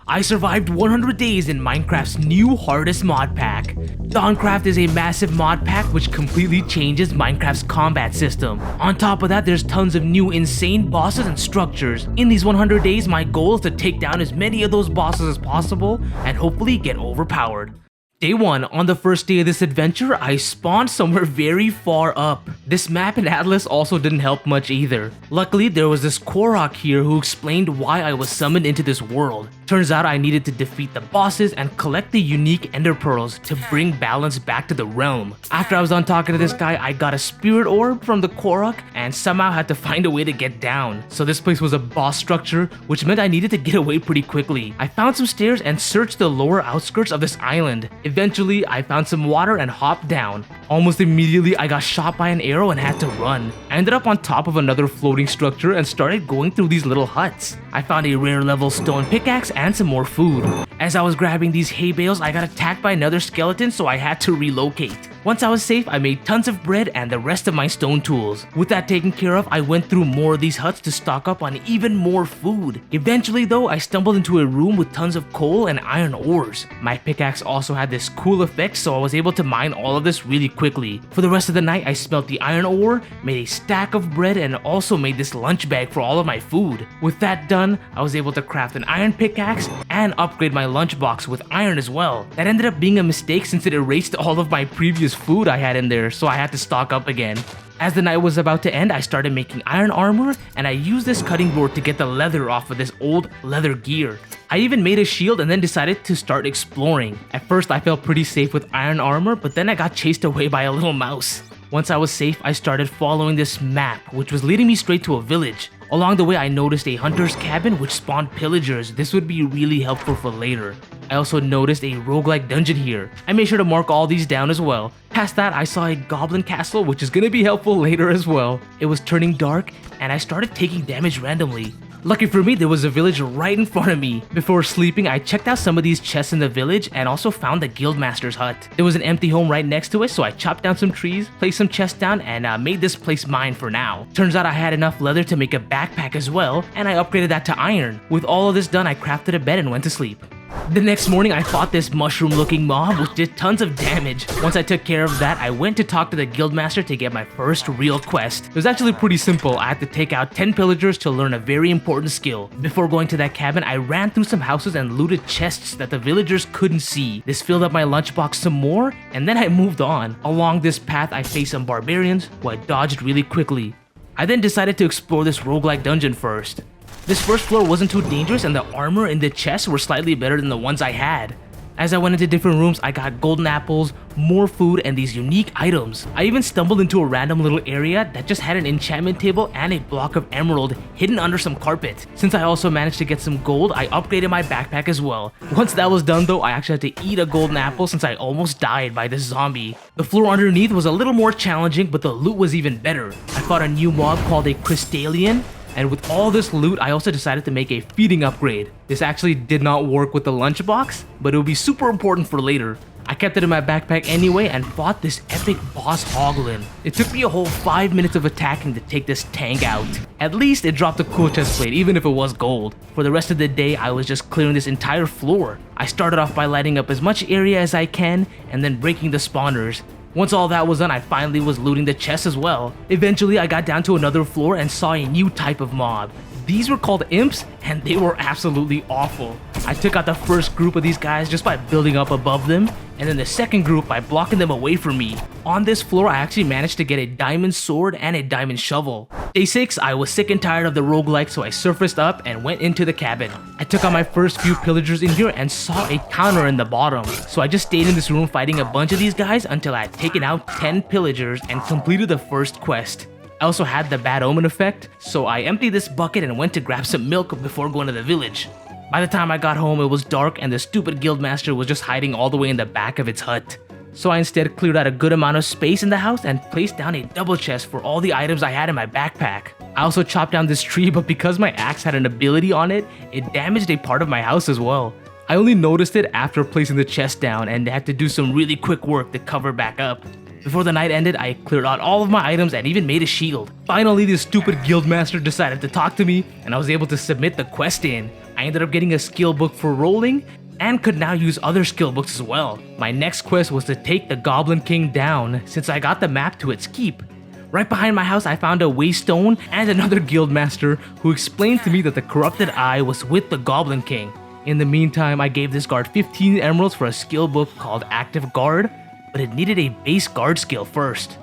I survived 100 days in Minecraft's new hardest mod pack. Dawncraft is a massive mod pack which completely changes Minecraft's combat system. On top of that, there's tons of new insane bosses and structures. In these 100 days, my goal is to take down as many of those bosses as possible and hopefully get overpowered. Day 1, on the first day of this adventure, I spawned somewhere very far up. This map and atlas also didn't help much either. Luckily, there was this Korok here who explained why I was summoned into this world. Turns out I needed to defeat the bosses and collect the unique ender pearls to bring balance back to the realm. After I was done talking to this guy, I got a spirit orb from the Korok and somehow had to find a way to get down. So this place was a boss structure, which meant I needed to get away pretty quickly. I found some stairs and searched the lower outskirts of this island. Eventually, I found some water and hopped down. Almost immediately, I got shot by an arrow and had to run. I ended up on top of another floating structure and started going through these little huts. I found a rare level stone pickaxe and some more food. As I was grabbing these hay bales, I got attacked by another skeleton, so I had to relocate. Once I was safe, I made tons of bread and the rest of my stone tools. With that taken care of, I went through more of these huts to stock up on even more food. Eventually though, I stumbled into a room with tons of coal and iron ores. My pickaxe also had this cool effect, so I was able to mine all of this really quickly. For the rest of the night, I smelt the iron ore, made a stack of bread, and also made this lunch bag for all of my food. With that done, I was able to craft an iron pickaxe and upgrade my lunchbox with iron as well. That ended up being a mistake since it erased all of my previous food I had in there, so I had to stock up again. As the night was about to end, I started making iron armor, and I used this cutting board to get the leather off of this old leather gear. I even made a shield and then decided to start exploring. At first I felt pretty safe with iron armor, but then I got chased away by a little mouse. Once I was safe, I started following this map, which was leading me straight to a village. Along the way, I noticed a hunter's cabin which spawned pillagers. This would be really helpful for later. I also noticed a roguelike dungeon here. I made sure to mark all these down as well. Past that, I saw a goblin castle, which is gonna be helpful later as well. It was turning dark, and I started taking damage randomly. Lucky for me, there was a village right in front of me. Before sleeping, I checked out some of these chests in the village and also found the guildmaster's hut. There was an empty home right next to it, so I chopped down some trees, placed some chests down, and made this place mine for now. Turns out I had enough leather to make a backpack as well, and I upgraded that to iron. With all of this done, I crafted a bed and went to sleep. The next morning, I fought this mushroom-looking mob which did tons of damage. Once I took care of that, I went to talk to the guildmaster to get my first real quest. It was actually pretty simple. I had to take out 10 pillagers to learn a very important skill. Before going to that cabin, I ran through some houses and looted chests that the villagers couldn't see. This filled up my lunchbox some more, and then I moved on. Along this path, I faced some barbarians who I dodged really quickly. I then decided to explore this roguelike dungeon first. This first floor wasn't too dangerous and the armor in the chests were slightly better than the ones I had. As I went into different rooms, I got golden apples, more food, and these unique items. I even stumbled into a random little area that just had an enchantment table and a block of emerald hidden under some carpet. Since I also managed to get some gold, I upgraded my backpack as well. Once that was done though, I actually had to eat a golden apple since I almost died by this zombie. The floor underneath was a little more challenging, but the loot was even better. I fought a new mob called a Crystallian, and with all this loot, I also decided to make a feeding upgrade. This actually did not work with the lunchbox, but it would be super important for later. I kept it in my backpack anyway and fought this epic boss hoglin. It took me a whole 5 minutes of attacking to take this tank out. At least it dropped a cool chest plate, even if it was gold. For the rest of the day, I was just clearing this entire floor. I started off by lighting up as much area as I can and then breaking the spawners. Once all that was done, I finally was looting the chests as well. Eventually, I got down to another floor and saw a new type of mob. These were called imps, and they were absolutely awful. I took out the first group of these guys just by building up above them, and then the second group by blocking them away from me. On this floor, I actually managed to get a diamond sword and a diamond shovel. Day 6, I was sick and tired of the roguelike, so I surfaced up and went into the cabin. I took out my first few pillagers in here and saw a counter in the bottom. So I just stayed in this room fighting a bunch of these guys until I had taken out 10 pillagers and completed the first quest. I also had the bad omen effect, so I emptied this bucket and went to grab some milk before going to the village. By the time I got home, it was dark and the stupid guildmaster was just hiding all the way in the back of its hut. So I instead cleared out a good amount of space in the house and placed down a double chest for all the items I had in my backpack. I also chopped down this tree, but because my axe had an ability on it, it damaged a part of my house as well. I only noticed it after placing the chest down and had to do some really quick work to cover back up. Before the night ended, I cleared out all of my items and even made a shield. Finally, this stupid guildmaster decided to talk to me, and I was able to submit the quest in. I ended up getting a skill book for rolling and could now use other skill books as well. My next quest was to take the Goblin King down since I got the map to its keep. Right behind my house I found a waystone and another guild master who explained to me that the corrupted eye was with the Goblin King. In the meantime, I gave this guard 15 emeralds for a skill book called Active Guard, but it needed a base guard skill first.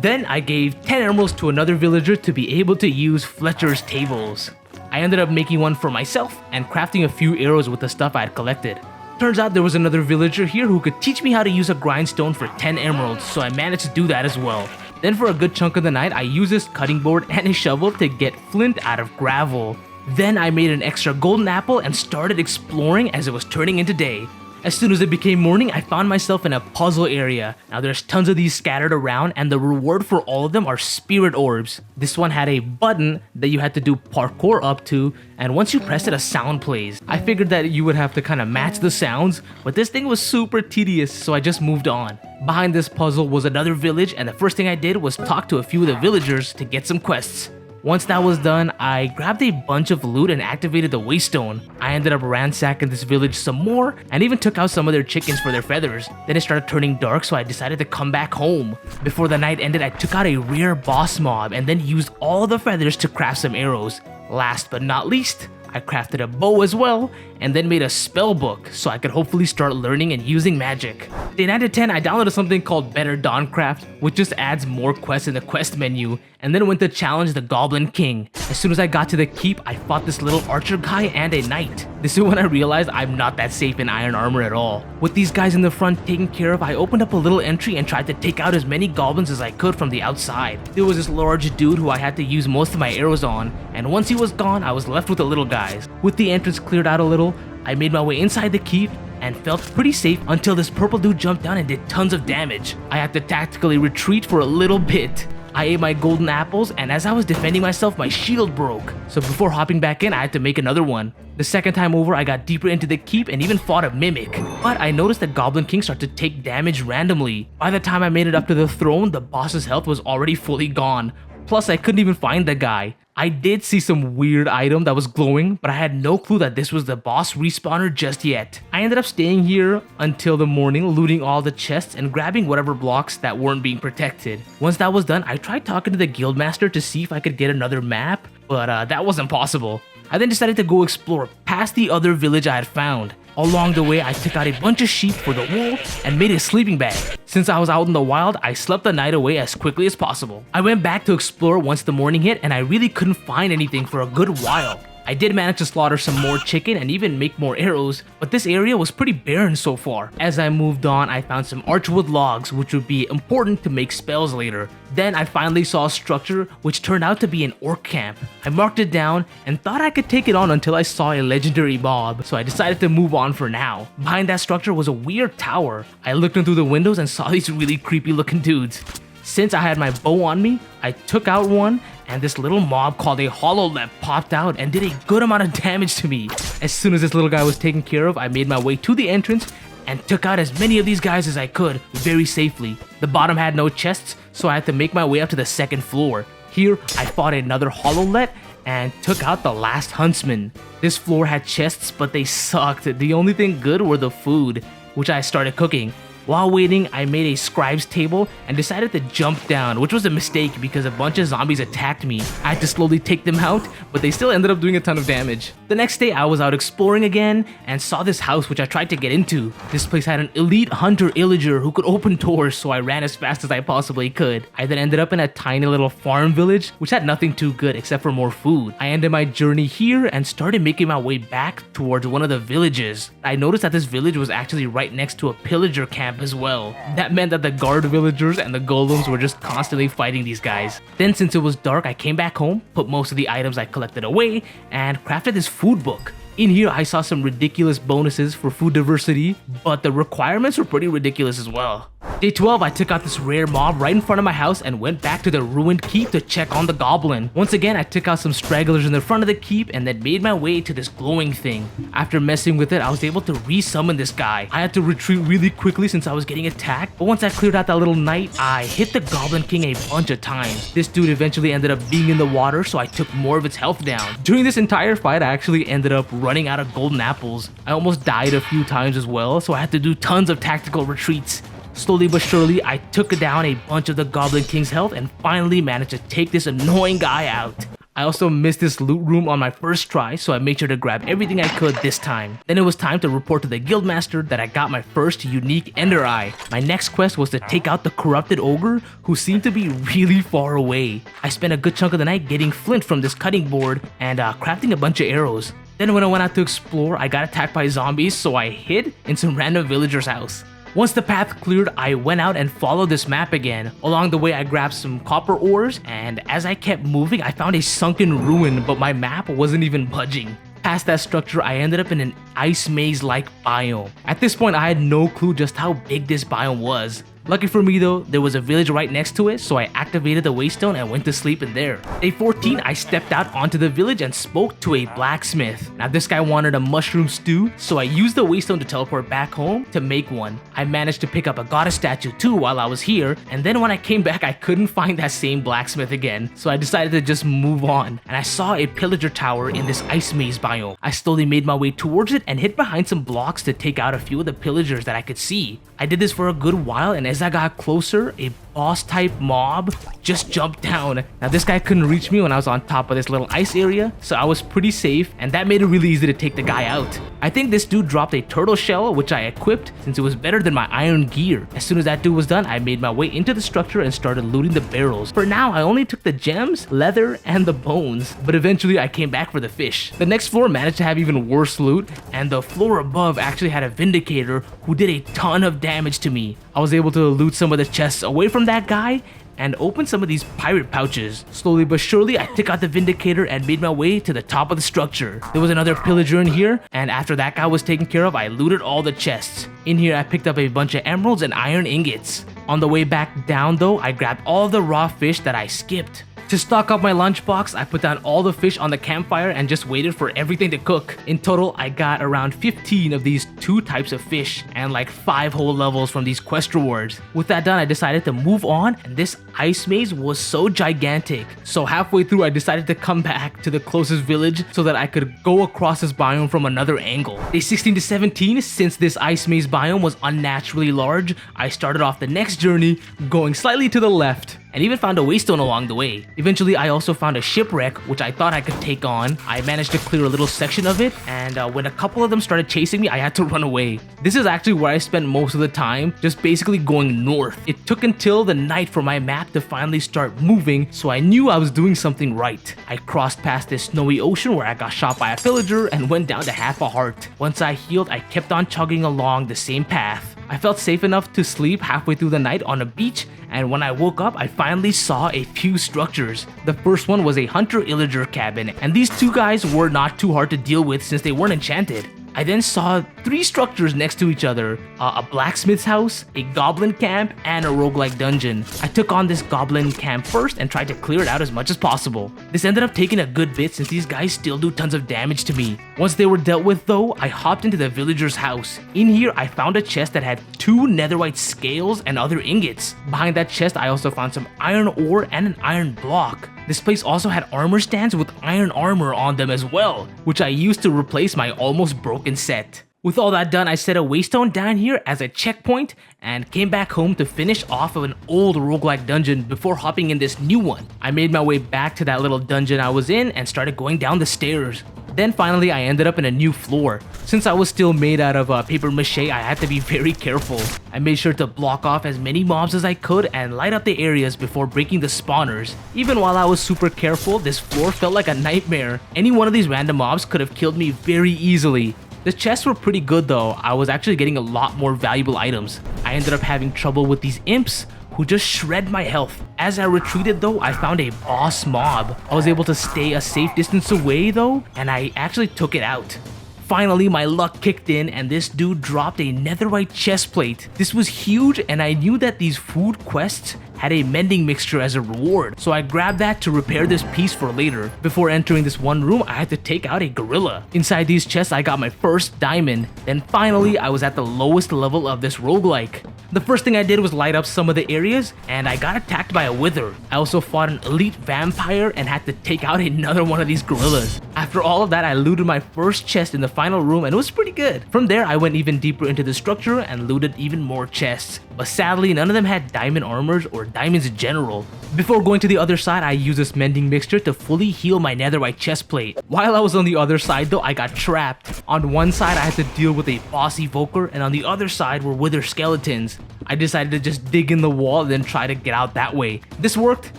Then I gave 10 emeralds to another villager to be able to use Fletcher's tables. I ended up making one for myself and crafting a few arrows with the stuff I had collected. Turns out there was another villager here who could teach me how to use a grindstone for 10 emeralds, so I managed to do that as well. Then for a good chunk of the night, I used this cutting board and a shovel to get flint out of gravel. Then I made an extra golden apple and started exploring as it was turning into day. As soon as it became morning, I found myself in a puzzle area. Now there's tons of these scattered around and the reward for all of them are spirit orbs. This one had a button that you had to do parkour up to, and once you press it, a sound plays. I figured that you would have to kind of match the sounds, but this thing was super tedious, so I just moved on. Behind this puzzle was another village, and the first thing I did was talk to a few of the villagers to get some quests. Once that was done, I grabbed a bunch of loot and activated the waystone. I ended up ransacking this village some more and even took out some of their chickens for their feathers. Then it started turning dark, so I decided to come back home. Before the night ended, I took out a rare boss mob and then used all the feathers to craft some arrows. Last but not least, I crafted a bow as well, and then made a spell book so I could hopefully start learning and using magic. Day 9 to 10, I downloaded something called Better Dawncraft, which just adds more quests in the quest menu, and then went to challenge the Goblin King. As soon as I got to the keep, I fought this little archer guy and a knight. This is when I realized I'm not that safe in iron armor at all. With these guys in the front taken care of, I opened up a little entry and tried to take out as many goblins as I could from the outside. There was this large dude who I had to use most of my arrows on, and once he was gone, I was left with the little guys. With the entrance cleared out a little, I made my way inside the keep and felt pretty safe until this purple dude jumped down and did tons of damage. I had to tactically retreat for a little bit. I ate my golden apples, and as I was defending myself, my shield broke. So before hopping back in, I had to make another one. The second time over, I got deeper into the keep and even fought a mimic. But I noticed that Goblin King started to take damage randomly. By the time I made it up to the throne, the boss's health was already fully gone. Plus, I couldn't even find the guy. I did see some weird item that was glowing, but I had no clue that this was the boss respawner just yet. I ended up staying here until the morning, looting all the chests and grabbing whatever blocks that weren't being protected. Once that was done, I tried talking to the guildmaster to see if I could get another map, but that wasn't possible. I then decided to go explore past the other village I had found. Along the way, I took out a bunch of sheep for the wool and made a sleeping bag. Since I was out in the wild, I slept the night away as quickly as possible. I went back to explore once the morning hit, and I really couldn't find anything for a good while. I did manage to slaughter some more chicken and even make more arrows, but this area was pretty barren so far. As I moved on, I found some archwood logs, which would be important to make spells later. Then I finally saw a structure which turned out to be an orc camp. I marked it down and thought I could take it on until I saw a legendary mob, so I decided to move on for now. Behind that structure was a weird tower. I looked in through the windows and saw these really creepy looking dudes. Since I had my bow on me, I took out one, and this little mob called a hollow-lep popped out and did a good amount of damage to me. As soon as this little guy was taken care of, I made my way to the entrance and took out as many of these guys as I could very safely. The bottom had no chests, so I had to make my way up to the second floor. Here, I fought another hollow-lep and took out the last huntsman. This floor had chests, but they sucked. The only thing good were the food, which I started cooking. While waiting, I made a scribe's table and decided to jump down, which was a mistake because a bunch of zombies attacked me. I had to slowly take them out, but they still ended up doing a ton of damage. The next day, I was out exploring again and saw this house which I tried to get into. This place had an elite hunter illager who could open doors, so I ran as fast as I possibly could. I then ended up in a tiny little farm village, which had nothing too good except for more food. I ended my journey here and started making my way back towards one of the villages. I noticed that this village was actually right next to a pillager camp as well. That meant that the guard villagers and the golems were just constantly fighting these guys. Then since it was dark, I came back home, put most of the items I collected away, and crafted this food book. In here, I saw some ridiculous bonuses for food diversity, but the requirements were pretty ridiculous as well. Day 12, I took out this rare mob right in front of my house and went back to the ruined keep to check on the goblin. Once again, I took out some stragglers in the front of the keep and then made my way to this glowing thing. After messing with it, I was able to re-summon this guy. I had to retreat really quickly since I was getting attacked, but once I cleared out that little knight, I hit the Goblin King a bunch of times. This dude eventually ended up being in the water, so I took more of its health down. During this entire fight, I actually ended up running out of golden apples. I almost died a few times as well, so I had to do tons of tactical retreats. Slowly but surely, I took down a bunch of the Goblin King's health and finally managed to take this annoying guy out. I also missed this loot room on my first try, so I made sure to grab everything I could this time. Then it was time to report to the guildmaster that I got my first unique ender eye. My next quest was to take out the corrupted ogre, who seemed to be really far away. I spent a good chunk of the night getting flint from this cutting board and crafting a bunch of arrows. Then when I went out to explore, I got attacked by zombies, so I hid in some random villager's house. Once the path cleared, I went out and followed this map again. Along the way, I grabbed some copper ores, and as I kept moving, I found a sunken ruin, but my map wasn't even budging. Past that structure, I ended up in an ice maze-like biome. At this point, I had no clue just how big this biome was. Lucky for me though, there was a village right next to it, so I activated the waystone and went to sleep in there. Day 14, I stepped out onto the village and spoke to a blacksmith. Now this guy wanted a mushroom stew, so I used the waystone to teleport back home to make one. I managed to pick up a goddess statue too while I was here, and then when I came back I couldn't find that same blacksmith again, so I decided to just move on. And I saw a pillager tower in this ice maze biome. I slowly made my way towards it and hid behind some blocks to take out a few of the pillagers that I could see. I did this for a good while, and as I got closer, a boss type mob just jumped down. Now this guy couldn't reach me when I was on top of this little ice area, so I was pretty safe, and that made it really easy to take the guy out. I think this dude dropped a turtle shell, which I equipped since it was better than my iron gear. As soon as that dude was done, I made my way into the structure and started looting the barrels. For now, I only took the gems, leather, and the bones, but eventually I came back for the fish. The next floor managed to have even worse loot, and the floor above actually had a vindicator who did a ton of damage to me. I was able to loot some of the chests away from that guy and open some of these pirate pouches. Slowly but surely, I took out the vindicator and made my way to the top of the structure. There was another pillager in here, and after that guy was taken care of, I looted all the chests. In here, I picked up a bunch of emeralds and iron ingots. On the way back down though, I grabbed all the raw fish that I skipped. To stock up my lunchbox, I put down all the fish on the campfire and just waited for everything to cook. In total, I got around 15 of these 2 types of fish and like 5 whole levels from these quest rewards. With that done, I decided to move on, and this ice maze was so gigantic. So halfway through, I decided to come back to the closest village so that I could go across this biome from another angle. Day 16 to 17, since this ice maze biome was unnaturally large, I started off the next journey going slightly to the left, and even found a waystone along the way. Eventually, I also found a shipwreck, which I thought I could take on. I managed to clear a little section of it, and when a couple of them started chasing me, I had to run away. This is actually where I spent most of the time, just basically going north. It took until the night for my map to finally start moving, so I knew I was doing something right. I crossed past this snowy ocean where I got shot by a pillager and went down to half a heart. Once I healed, I kept on chugging along the same path. I felt safe enough to sleep halfway through the night on a beach, and when I woke up, I finally saw a few structures. The first one was a hunter-illager cabin, and these 2 guys were not too hard to deal with since they weren't enchanted. I then saw 3 structures next to each other, a blacksmith's house, a goblin camp, and a roguelike dungeon. I took on this goblin camp first and tried to clear it out as much as possible. This ended up taking a good bit since these guys still do tons of damage to me. Once they were dealt with though, I hopped into the villager's house. In here, I found a chest that had 2 netherite scales and other ingots. Behind that chest, I also found some iron ore and an iron block. This place also had armor stands with iron armor on them as well, which I used to replace my almost broken set. With all that done, I set a waystone down here as a checkpoint and came back home to finish off of an old roguelike dungeon before hopping in this new one. I made my way back to that little dungeon I was in and started going down the stairs. Then finally I ended up in a new floor. Since I was still made out of paper mache, I had to be very careful. I made sure to block off as many mobs as I could and light up the areas before breaking the spawners. Even while I was super careful, this floor felt like a nightmare. Any one of these random mobs could have killed me very easily. The chests were pretty good though. I was actually getting a lot more valuable items. I ended up having trouble with these imps who just shred my health. As I retreated though, I found a boss mob. I was able to stay a safe distance away though, and I actually took it out. Finally, my luck kicked in and this dude dropped a netherite chest plate. This was huge and I knew that these food quests had a mending mixture as a reward, so I grabbed that to repair this piece for later. Before entering this one room, I had to take out a gorilla. Inside these chests, I got my first diamond. Then finally, I was at the lowest level of this roguelike. The first thing I did was light up some of the areas, and I got attacked by a wither. I also fought an elite vampire and had to take out another one of these gorillas. After all of that, I looted my first chest in the final room and it was pretty good. From there, I went even deeper into the structure and looted even more chests. But sadly, none of them had diamond armors or diamonds in general. Before going to the other side, I used this mending mixture to fully heal my netherite chest plate. While I was on the other side though, I got trapped. On one side, I had to deal with a boss evoker, and on the other side were wither skeletons. I decided to just dig in the wall and then try to get out that way. This worked,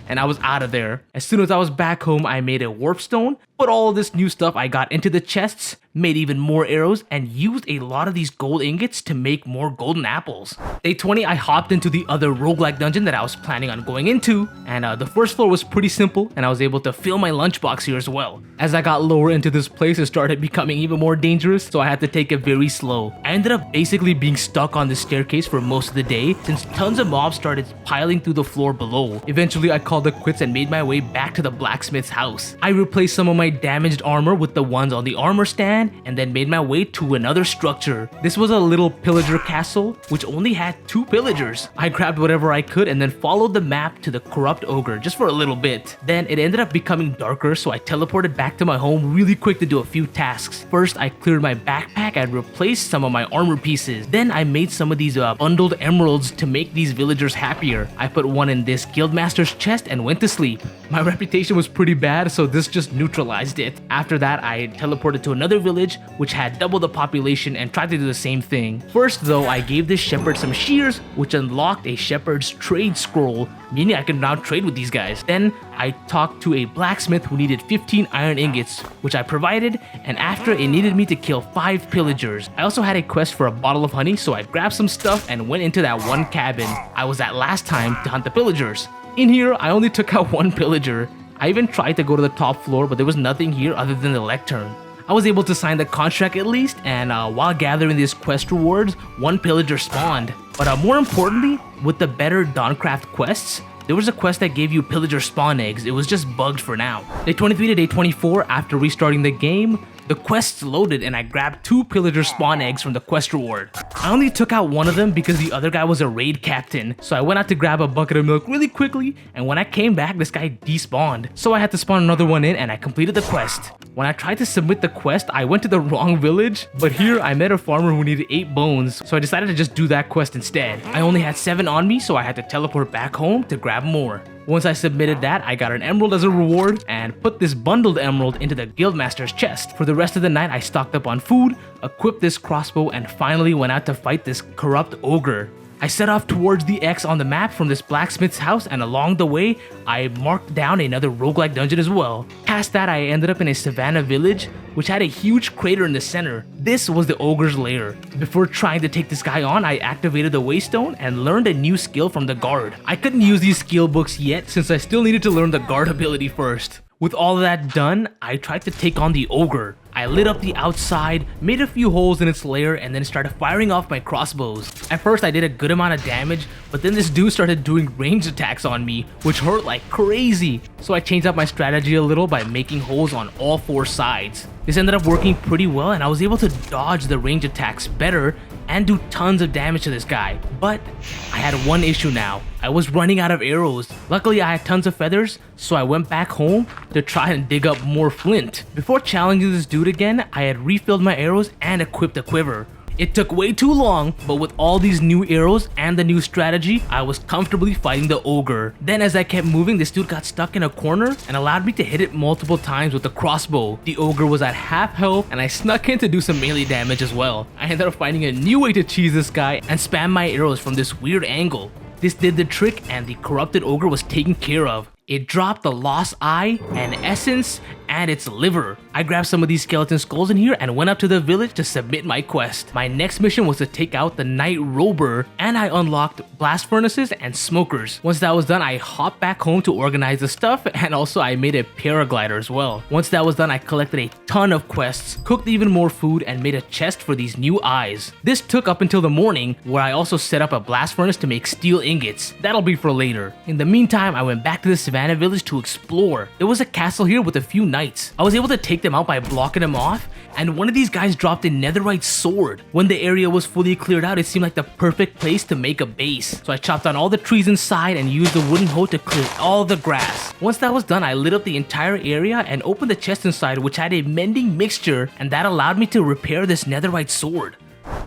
and I was out of there. As soon as I was back home, I made a warp stone, put all of this new stuff I got into the chests, made even more arrows, and used a lot of these gold ingots to make more golden apples. Day 20, I hopped into the other roguelike dungeon that I was planning on going into, and the first floor was pretty simple, and I was able to fill my lunchbox here as well. As I got lower into this place, it started becoming even more dangerous, so I had to take it very slow. I ended up basically being stuck on this staircase for most of the day, since tons of mobs started piling through the floor below. Eventually, I called it quits and made my way back to the blacksmith's house. I replaced some of my damaged armor with the ones on the armor stand, and then made my way to another structure. This was a little pillager castle, which only had 2 pillagers. I grabbed whatever I could and then followed the map to the corrupt ogre just for a little bit. Then it ended up becoming darker, so I teleported back to my home really quick to do a few tasks. First, I cleared my backpack and replaced some of my armor pieces. Then I made some of these bundled emeralds to make these villagers happier. I put one in this guildmaster's chest and went to sleep. My reputation was pretty bad, so this just neutralized it. After that, I teleported to another village which had double the population and tried to do the same thing. First though, I gave this shepherd some shears, which unlocked a shepherd's trade scroll, meaning I can now trade with these guys. Then I talked to a blacksmith who needed 15 iron ingots, which I provided, and after it needed me to kill 5 pillagers. I also had a quest for a bottle of honey, so I grabbed some stuff and went into that one cabin I was at last time to hunt the pillagers. In here, I only took out 1 pillager. I even tried to go to the top floor, but there was nothing here other than the lectern. I was able to sign the contract at least, and while gathering these quest rewards, 1 pillager spawned. But more importantly, with the better Dawncraft quests, there was a quest that gave you pillager spawn eggs. It was just bugged for now. Day 23 to day 24, after restarting the game, the quests loaded and I grabbed 2 pillager spawn eggs from the quest reward. I only took out one of them because the other guy was a raid captain, so I went out to grab a bucket of milk really quickly, and when I came back, this guy despawned. So I had to spawn another one in and I completed the quest. When I tried to submit the quest, I went to the wrong village, but here I met a farmer who needed 8 bones, so I decided to just do that quest instead. I only had 7 on me, so I had to teleport back home to grab more. Once I submitted that, I got an emerald as a reward and put this bundled emerald into the guildmaster's chest. For the rest of the night, I stocked up on food, equipped this crossbow, and finally went out to fight this corrupt ogre. I set off towards the X on the map from this blacksmith's house, and along the way, I marked down another roguelike dungeon as well. Past that, I ended up in a savannah village, which had a huge crater in the center. This was the ogre's lair. Before trying to take this guy on, I activated the waystone and learned a new skill from the guard. I couldn't use these skill books yet since I still needed to learn the guard ability first. With all of that done, I tried to take on the ogre. I lit up the outside, made a few holes in its lair, and then started firing off my crossbows. At first I did a good amount of damage, but then this dude started doing ranged attacks on me, which hurt like crazy. So I changed up my strategy a little by making holes on all 4 sides. This ended up working pretty well, and I was able to dodge the range attacks better and do tons of damage to this guy. But I had one issue now. I was running out of arrows. Luckily I had tons of feathers, so I went back home to try and dig up more flint. Before challenging this dude again, I had refilled my arrows and equipped a quiver. It took way too long, but with all these new arrows and the new strategy, I was comfortably fighting the ogre. Then as I kept moving, this dude got stuck in a corner and allowed me to hit it multiple times with the crossbow. The ogre was at half health and I snuck in to do some melee damage as well. I ended up finding a new way to cheese this guy and spam my arrows from this weird angle. This did the trick and the corrupted ogre was taken care of. It dropped the lost eye, an essence, and its liver. I grabbed some of these skeleton skulls in here and went up to the village to submit my quest. My next mission was to take out the Night Rober, and I unlocked blast furnaces and smokers. Once that was done, I hopped back home to organize the stuff, and also I made a paraglider as well. Once that was done, I collected a ton of quests, cooked even more food, and made a chest for these new eyes. This took up until the morning, where I also set up a blast furnace to make steel ingots. That'll be for later. In the meantime, I went back to the Savannah village to explore. There was a castle here with a few knights. I was able to take them out by blocking them off, and one of these guys dropped a netherite sword. When the area was fully cleared out, it seemed like the perfect place to make a base. So I chopped down all the trees inside and used the wooden hoe to clear all the grass. Once that was done, I lit up the entire area and opened the chest inside, which had a mending mixture, and that allowed me to repair this netherite sword.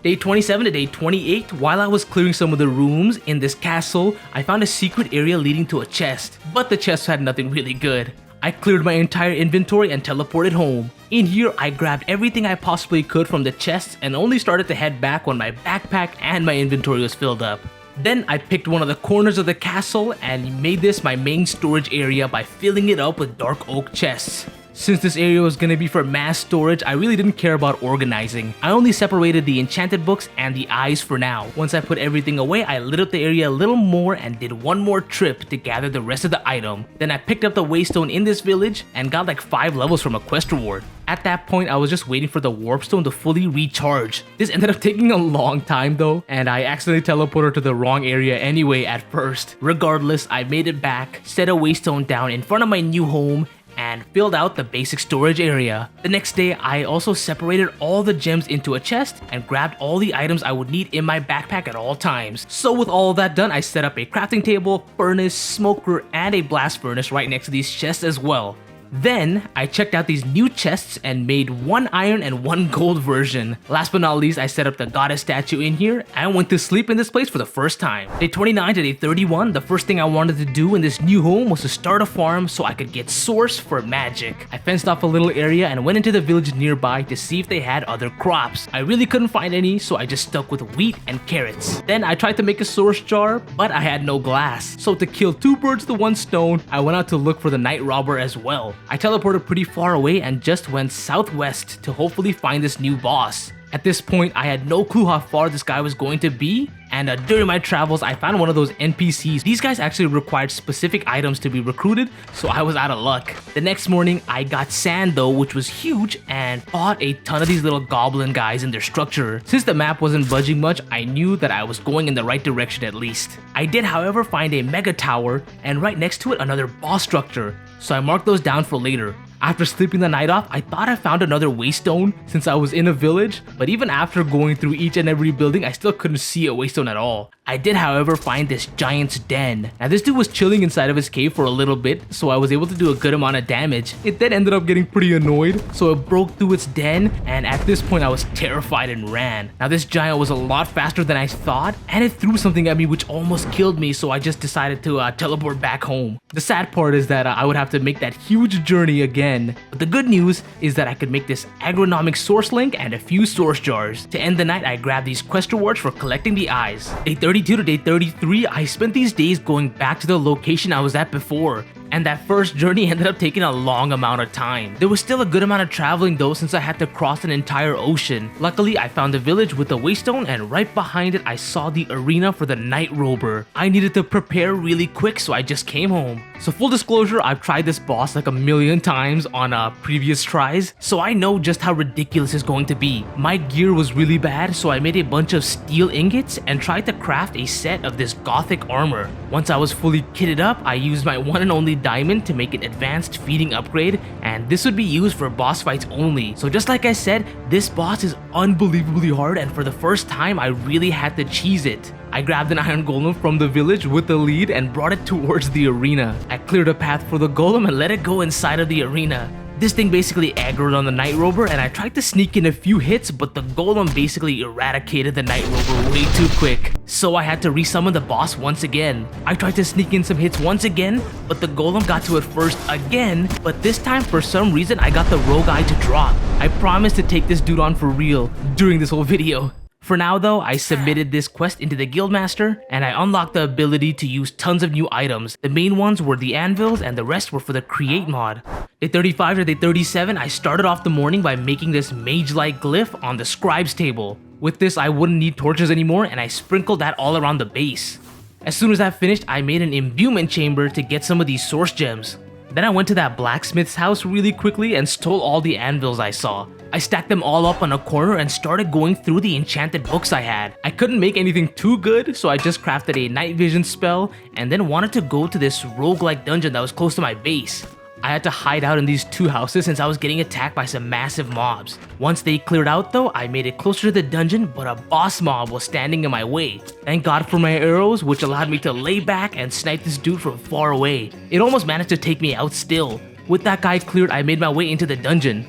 Day 27 to day 28, while I was clearing some of the rooms in this castle, I found a secret area leading to a chest, but the chest had nothing really good. I cleared my entire inventory and teleported home. In here, I grabbed everything I possibly could from the chests and only started to head back when my backpack and my inventory was filled up. Then I picked one of the corners of the castle and made this my main storage area by filling it up with dark oak chests. Since this area was gonna be for mass storage, I really didn't care about organizing. I only separated the enchanted books and the eyes for now. Once I put everything away, I lit up the area a little more and did one more trip to gather the rest of the item. Then I picked up the waystone in this village and got like 5 levels from a quest reward. At that point, I was just waiting for the warpstone to fully recharge. This ended up taking a long time though, and I accidentally teleported to the wrong area anyway at first. Regardless, I made it back, set a waystone down in front of my new home, and filled out the basic storage area. The next day, I also separated all the gems into a chest and grabbed all the items I would need in my backpack at all times. So with all of that done, I set up a crafting table, furnace, smoker, and a blast furnace right next to these chests as well. Then, I checked out these new chests and made 1 iron and 1 gold version. Last but not least, I set up the goddess statue in here and went to sleep in this place for the first time. Day 29 to day 31, the first thing I wanted to do in this new home was to start a farm so I could get source for magic. I fenced off a little area and went into the village nearby to see if they had other crops. I really couldn't find any, so I just stuck with wheat and carrots. Then I tried to make a source jar, but I had no glass. So to kill 2 birds with 1 stone, I went out to look for the night robber as well. I teleported pretty far away and just went southwest to hopefully find this new boss. At this point, I had no clue how far this guy was going to be, and during my travels, I found one of those NPCs. These guys actually required specific items to be recruited, so I was out of luck. The next morning, I got sand though, which was huge, and fought a ton of these little goblin guys in their structure. Since the map wasn't budging much, I knew that I was going in the right direction at least. I did, however, find a mega tower, and right next to it, another boss structure, so I marked those down for later. After sleeping the night off, I thought I found another waystone since I was in a village, but even after going through each and every building, I still couldn't see a waystone at all. I did, however, find this giant's den. Now this dude was chilling inside of his cave for a little bit, so I was able to do a good amount of damage. It then ended up getting pretty annoyed, so it broke through its den, and at this point I was terrified and ran. Now this giant was a lot faster than I thought, and it threw something at me which almost killed me, so I just decided to teleport back home. The sad part is that I would have to make that huge journey again, but the good news is that I could make this agronomic source link and a few source jars. To end the night, I grabbed these quest rewards for collecting the eyes. Day 32 to day 33, I spent these days going back to the location I was at before, and that first journey ended up taking a long amount of time. There was still a good amount of traveling though, since I had to cross an entire ocean. Luckily, I found a village with a waystone, and right behind it I saw the arena for the night rober. I needed to prepare really quick, so I just came home. So full disclosure, I've tried this boss like a million times on previous tries, so I know just how ridiculous it's going to be. My gear was really bad, so I made a bunch of steel ingots and tried to craft a set of this gothic armor. Once I was fully kitted up, I used my one and only diamond to make an advanced feeding upgrade, and this would be used for boss fights only. So just like I said, this boss is unbelievably hard, and for the first time I really had to cheese it. I grabbed an iron golem from the village with the lead and brought it towards the arena. I cleared a path for the golem and let it go inside of the arena. This thing basically aggroed on the night rober, and I tried to sneak in a few hits, but the golem basically eradicated the night rober way too quick. So I had to resummon the boss once again. I tried to sneak in some hits once again, but the golem got to it first again, but this time for some reason I got the rogue eye to drop. I promised to take this dude on for real during this whole video. For now though, I submitted this quest into the Guildmaster, and I unlocked the ability to use tons of new items. The main ones were the anvils, and the rest were for the create mod. Day 35 to day 37, I started off the morning by making this mage-like glyph on the scribe's table. With this, I wouldn't need torches anymore, and I sprinkled that all around the base. As soon as that finished, I made an imbuement chamber to get some of these source gems. Then I went to that blacksmith's house really quickly and stole all the anvils I saw. I stacked them all up on a corner and started going through the enchanted books I had. I couldn't make anything too good, so I just crafted a night vision spell and then wanted to go to this roguelike dungeon that was close to my base. I had to hide out in these two houses since I was getting attacked by some massive mobs. Once they cleared out though, I made it closer to the dungeon, but a boss mob was standing in my way. Thank God for my arrows, which allowed me to lay back and snipe this dude from far away. It almost managed to take me out still. With that guy cleared, I made my way into the dungeon.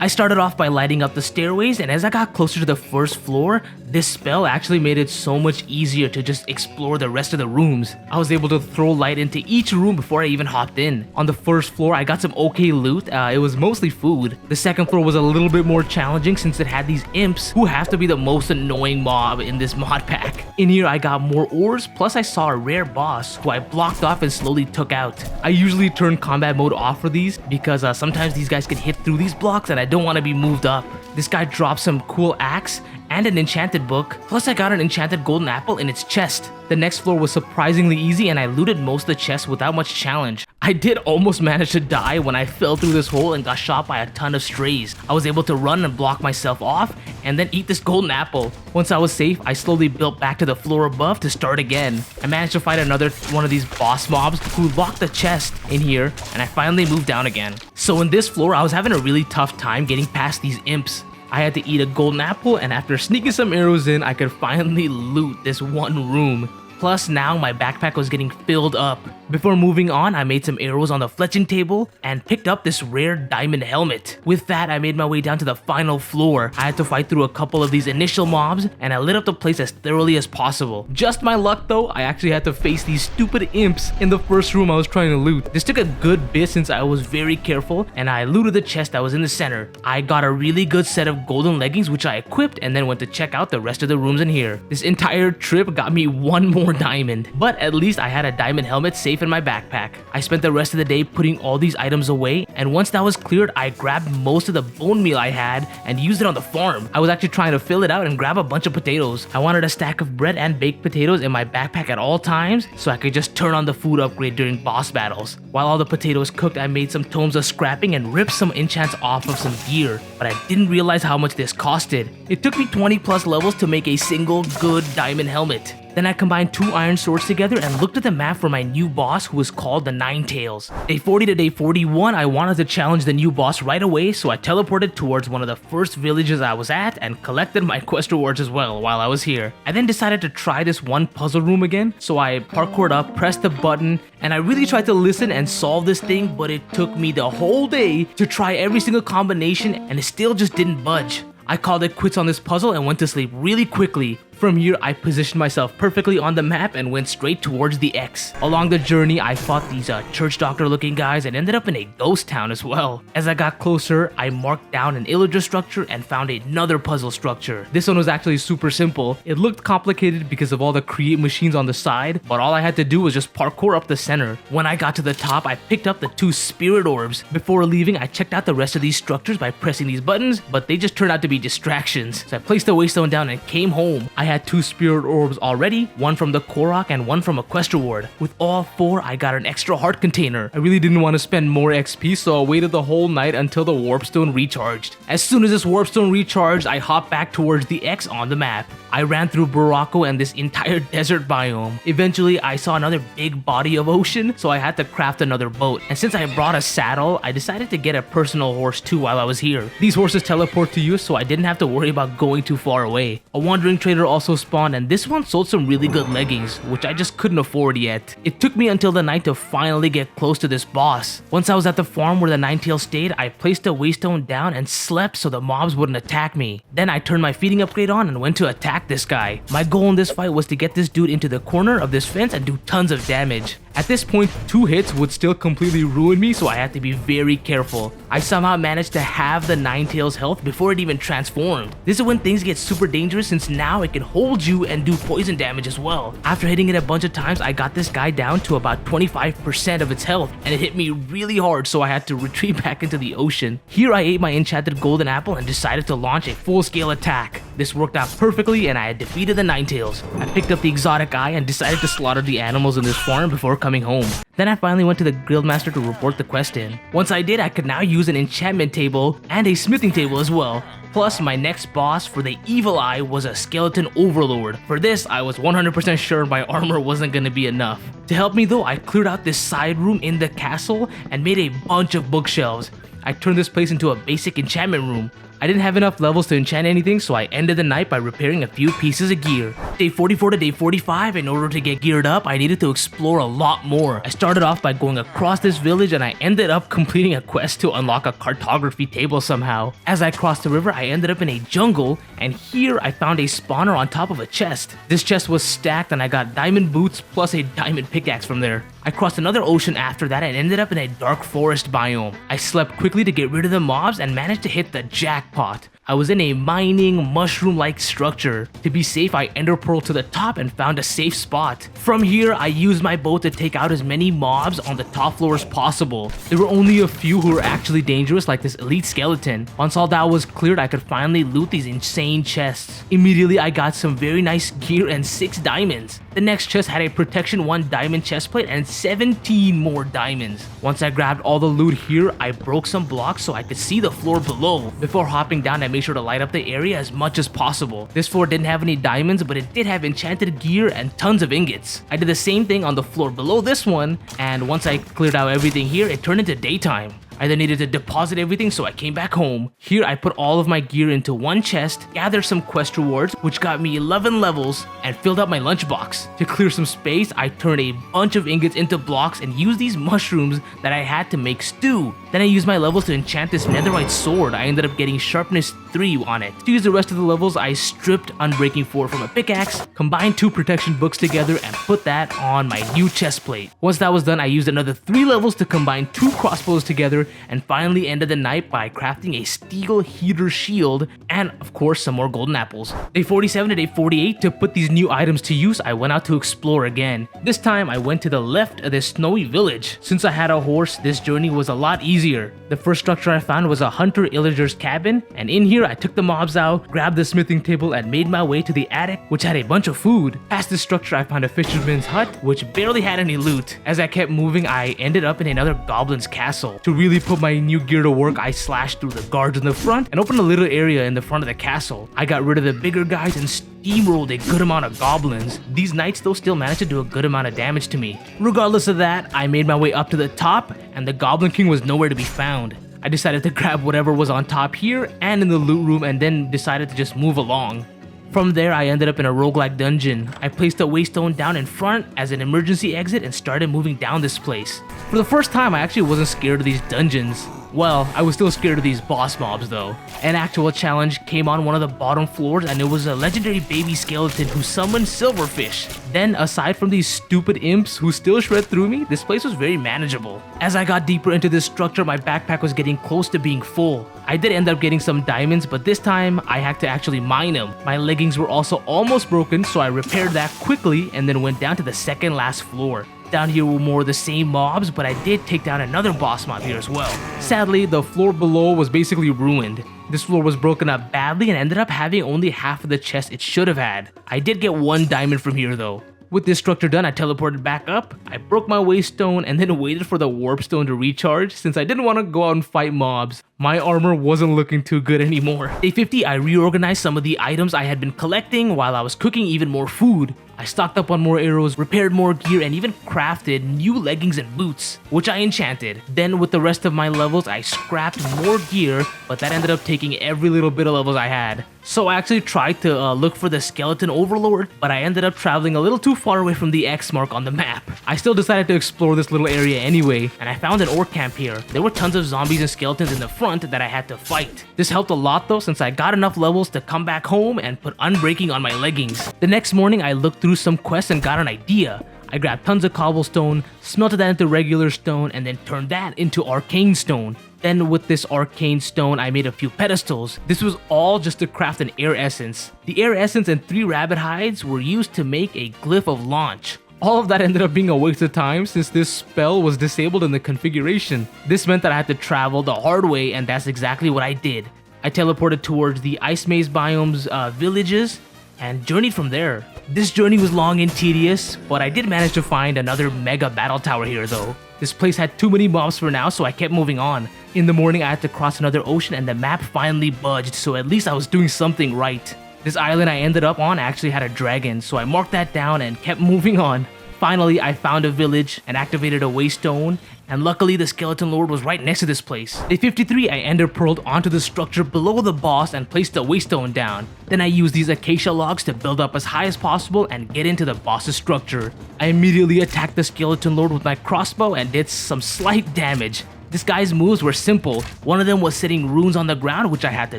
I started off by lighting up the stairways, and as I got closer to the first floor, this spell actually made it so much easier to just explore the rest of the rooms. I was able to throw light into each room before I even hopped in. On the first floor, I got some okay loot. It was mostly food. The second floor was a little bit more challenging since it had these imps who have to be the most annoying mob in this mod pack. In here, I got more ores, plus I saw a rare boss who I blocked off and slowly took out. I usually turn combat mode off for these because sometimes these guys can hit through these blocks and I don't want to be moved up. This guy dropped some cool axe and an enchanted book, plus I got an enchanted golden apple in its chest. The next floor was surprisingly easy and I looted most of the chests without much challenge. I did almost manage to die when I fell through this hole and got shot by a ton of strays. I was able to run and block myself off and then eat this golden apple. Once I was safe, I slowly built back to the floor above to start again. I managed to fight another one of these boss mobs who locked the chest in here, and I finally moved down again. So in this floor, I was having a really tough time getting past these imps. I had to eat a golden apple, and after sneaking some arrows in, I could finally loot this one room. Plus, now my backpack was getting filled up. Before moving on, I made some arrows on the fletching table and picked up this rare diamond helmet. With that, I made my way down to the final floor. I had to fight through a couple of these initial mobs, and I lit up the place as thoroughly as possible. Just my luck though, I actually had to face these stupid imps in the first room I was trying to loot. This took a good bit since I was very careful, and I looted the chest that was in the center. I got a really good set of golden leggings which I equipped and then went to check out the rest of the rooms in here. This entire trip got me one more diamond, but at least I had a diamond helmet safe in my backpack. I spent the rest of the day putting all these items away, and once that was cleared, I grabbed most of the bone meal I had and used it on the farm. I was actually trying to fill it out and grab a bunch of potatoes. I wanted a stack of bread and baked potatoes in my backpack at all times so I could just turn on the food upgrade during boss battles. While all the potatoes cooked, I made some tomes of scrapping and ripped some enchants off of some gear, but I didn't realize how much this costed. It took me 20 plus levels to make a single good diamond helmet. Then I combined 2 iron swords together and looked at the map for my new boss, who was called the Nine Tails. Day 40 to day 41, I wanted to challenge the new boss right away, so I teleported towards one of the first villages I was at and collected my quest rewards as well while I was here. I then decided to try this one puzzle room again, so I parkoured up, pressed the button, and I really tried to listen and solve this thing, but it took me the whole day to try every single combination and it still just didn't budge. I called it quits on this puzzle and went to sleep really quickly. From here, I positioned myself perfectly on the map and went straight towards the X. Along the journey, I fought these church doctor looking guys and ended up in a ghost town as well. As I got closer, I marked down an illager structure and found another puzzle structure. This one was actually super simple. It looked complicated because of all the create machines on the side, but all I had to do was just parkour up the center. When I got to the top, I picked up the 2 spirit orbs. Before leaving, I checked out the rest of these structures by pressing these buttons, but they just turned out to be distractions. So I placed the waystone down and came home. I had 2 spirit orbs already, one from the Korok and one from a quest reward. With all 4, I got an extra heart container. I really didn't want to spend more XP, so I waited the whole night until the warpstone recharged. As soon as this warpstone recharged, I hopped back towards the X on the map. I ran through Barako and this entire desert biome. Eventually, I saw another big body of ocean, so I had to craft another boat. And since I brought a saddle, I decided to get a personal horse too while I was here. These horses teleport to you, so I didn't have to worry about going too far away. A wandering trader also spawned, and this one sold some really good leggings, which I just couldn't afford yet. It took me until the night to finally get close to this boss. Once I was at the farm where the Ninetail stayed, I placed a waystone down and slept so the mobs wouldn't attack me. Then I turned my feeding upgrade on and went to attack this guy. My goal in this fight was to get this dude into the corner of this fence and do tons of damage. At this point, 2 hits would still completely ruin me, so I had to be very careful. I somehow managed to have the Ninetales health before it even transformed. This is when things get super dangerous since now it can hold you and do poison damage as well. After hitting it a bunch of times, I got this guy down to about 25% of its health, and it hit me really hard, so I had to retreat back into the ocean. Here I ate my enchanted golden apple and decided to launch a full-scale attack. This worked out perfectly and I had defeated the Ninetales. I picked up the exotic eye and decided to slaughter the animals in this farm before coming home. Then I finally went to the guildmaster to report the quest in. Once I did, I could now use an enchantment table and a smithing table as well. Plus, my next boss for the evil eye was a skeleton overlord. For this, I was 100% sure my armor wasn't gonna be enough. To help me though, I cleared out this side room in the castle and made a bunch of bookshelves. I turned this place into a basic enchantment room. I didn't have enough levels to enchant anything, so I ended the night by repairing a few pieces of gear. Day 44 to day 45, in order to get geared up, I needed to explore a lot more. I started off by going across this village and I ended up completing a quest to unlock a cartography table somehow. As I crossed the river, I ended up in a jungle, and here I found a spawner on top of a chest. This chest was stacked and I got diamond boots plus a diamond pickaxe from there. I crossed another ocean after that and ended up in a dark forest biome. I slept quickly to get rid of the mobs and managed to hit the jackpot. I was in a mining, mushroom-like structure. To be safe, I ender pearled to the top and found a safe spot. From here, I used my bow to take out as many mobs on the top floor as possible. There were only a few who were actually dangerous, like this elite skeleton. Once all that was cleared, I could finally loot these insane chests. Immediately, I got some very nice gear and 6 diamonds. The next chest had a protection 1 diamond chestplate and 17 more diamonds. Once I grabbed all the loot here, I broke some blocks so I could see the floor below. Before hopping down, I made sure to light up the area as much as possible. This floor didn't have any diamonds, but it did have enchanted gear and tons of ingots. I did the same thing on the floor below this one, and once I cleared out everything here, it turned into daytime. I then needed to deposit everything, so I came back home. Here I put all of my gear into one chest, gathered some quest rewards, which got me 11 levels, and filled up my lunchbox. To clear some space, I turned a bunch of ingots into blocks and used these mushrooms that I had to make stew. Then I used my levels to enchant this netherite sword. I ended up getting sharpness 3 on it. To use the rest of the levels, I stripped Unbreaking 4 from a pickaxe, combined 2 protection books together, and put that on my new chest plate. Once that was done, I used another 3 levels to combine 2 crossbows together, and finally ended the night by crafting a steel heater shield and of course some more golden apples. Day 47 to day 48, to put these new items to use, I went out to explore again. This time I went to the left of this snowy village. Since I had a horse, this journey was a lot easier. The first structure I found was a hunter illager's cabin, and in here I took the mobs out, grabbed the smithing table, and made my way to the attic, which had a bunch of food. Past this structure I found a fisherman's hut, which barely had any loot. As I kept moving, I ended up in another goblin's castle. To really put my new gear to work, I slashed through the guards in the front and opened a little area in the front of the castle. I got rid of the bigger guys and steamrolled a good amount of goblins. These knights though still managed to do a good amount of damage to me. Regardless of that, I made my way up to the top and the Goblin King was nowhere to be found. I decided to grab whatever was on top here and in the loot room and then decided to just move along. From there, I ended up in a roguelike dungeon. I placed a waystone down in front as an emergency exit and started moving down this place. For the first time, I actually wasn't scared of these dungeons. Well, I was still scared of these boss mobs though. An actual challenge came on one of the bottom floors and it was a legendary baby skeleton who summoned silverfish. Then, aside from these stupid imps who still shred through me, this place was very manageable. As I got deeper into this structure, my backpack was getting close to being full. I did end up getting some diamonds, but this time I had to actually mine them. My leggings were also almost broken, so I repaired that quickly and then went down to the second last floor. Down here were more of the same mobs, but I did take down another boss mob here as well. Sadly, the floor below was basically ruined. This floor was broken up badly and ended up having only half of the chest it should have had. I did get 1 diamond from here though. With this structure done, I teleported back up, I broke my waystone, and then waited for the warp stone to recharge since I didn't want to go out and fight mobs. My armor wasn't looking too good anymore. Day 50, I reorganized some of the items I had been collecting while I was cooking even more food. I stocked up on more arrows, repaired more gear, and even crafted new leggings and boots, which I enchanted. Then with the rest of my levels, I scrapped more gear, but that ended up taking every little bit of levels I had. So I actually tried to look for the skeleton overlord, but I ended up traveling a little too far away from the X mark on the map. I still decided to explore this little area anyway, and I found an orc camp here. There were tons of zombies and skeletons in the front that I had to fight. This helped a lot though, since I got enough levels to come back home and put Unbreaking on my leggings. The next morning, I looked through some quests and got an idea. I grabbed tons of cobblestone, smelted that into regular stone, and then turned that into arcane stone. Then with this arcane stone, I made a few pedestals. This was all just to craft an air essence. The air essence and 3 rabbit hides were used to make a glyph of launch. All of that ended up being a waste of time since this spell was disabled in the configuration. This meant that I had to travel the hard way, and that's exactly what I did. I teleported towards the Ice Maze biome's villages and journeyed from there. This journey was long and tedious, but I did manage to find another mega battle tower here though. This place had too many mobs for now, so I kept moving on. In the morning, I had to cross another ocean and the map finally budged, so at least I was doing something right. This island I ended up on actually had a dragon, so I marked that down and kept moving on. Finally, I found a village and activated a waystone, and luckily the skeleton lord was right next to this place. Day 53, I ender pearled onto the structure below the boss and placed the waystone down. Then I used these acacia logs to build up as high as possible and get into the boss's structure. I immediately attacked the skeleton lord with my crossbow and did some slight damage. This guy's moves were simple. One of them was setting runes on the ground, which I had to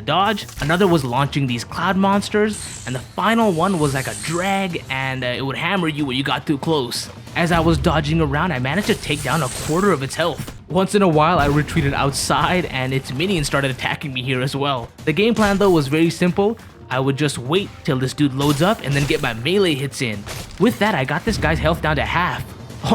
dodge. Another was launching these cloud monsters. And the final one was like a drag, and it would hammer you when you got too close. As I was dodging around, I managed to take down a quarter of its health. Once in a while, I retreated outside, and its minions started attacking me here as well. The game plan though was very simple. I would just wait till this dude loads up and then get my melee hits in. With that, I got this guy's health down to half.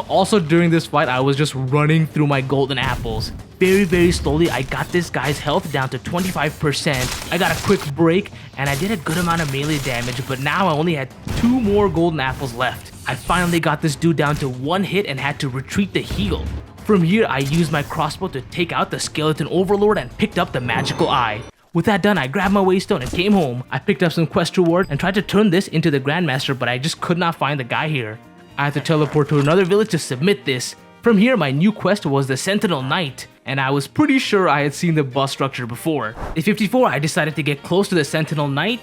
Also during this fight, I was just running through my golden apples. Very slowly, I got this guy's health down to 25%. I got a quick break and I did a good amount of melee damage, but now I only had 2 more golden apples left. I finally got this dude down to 1 hit and had to retreat to heal. From here, I used my crossbow to take out the skeleton overlord and picked up the magical eye. With that done, I grabbed my waystone and came home. I picked up some quest reward and tried to turn this into the Grandmaster, but I just could not find the guy here. I had to teleport to another village to submit this. From here, my new quest was the Sentinel Knight, and I was pretty sure I had seen the boss structure before. Day 54, I decided to get close to the Sentinel Knight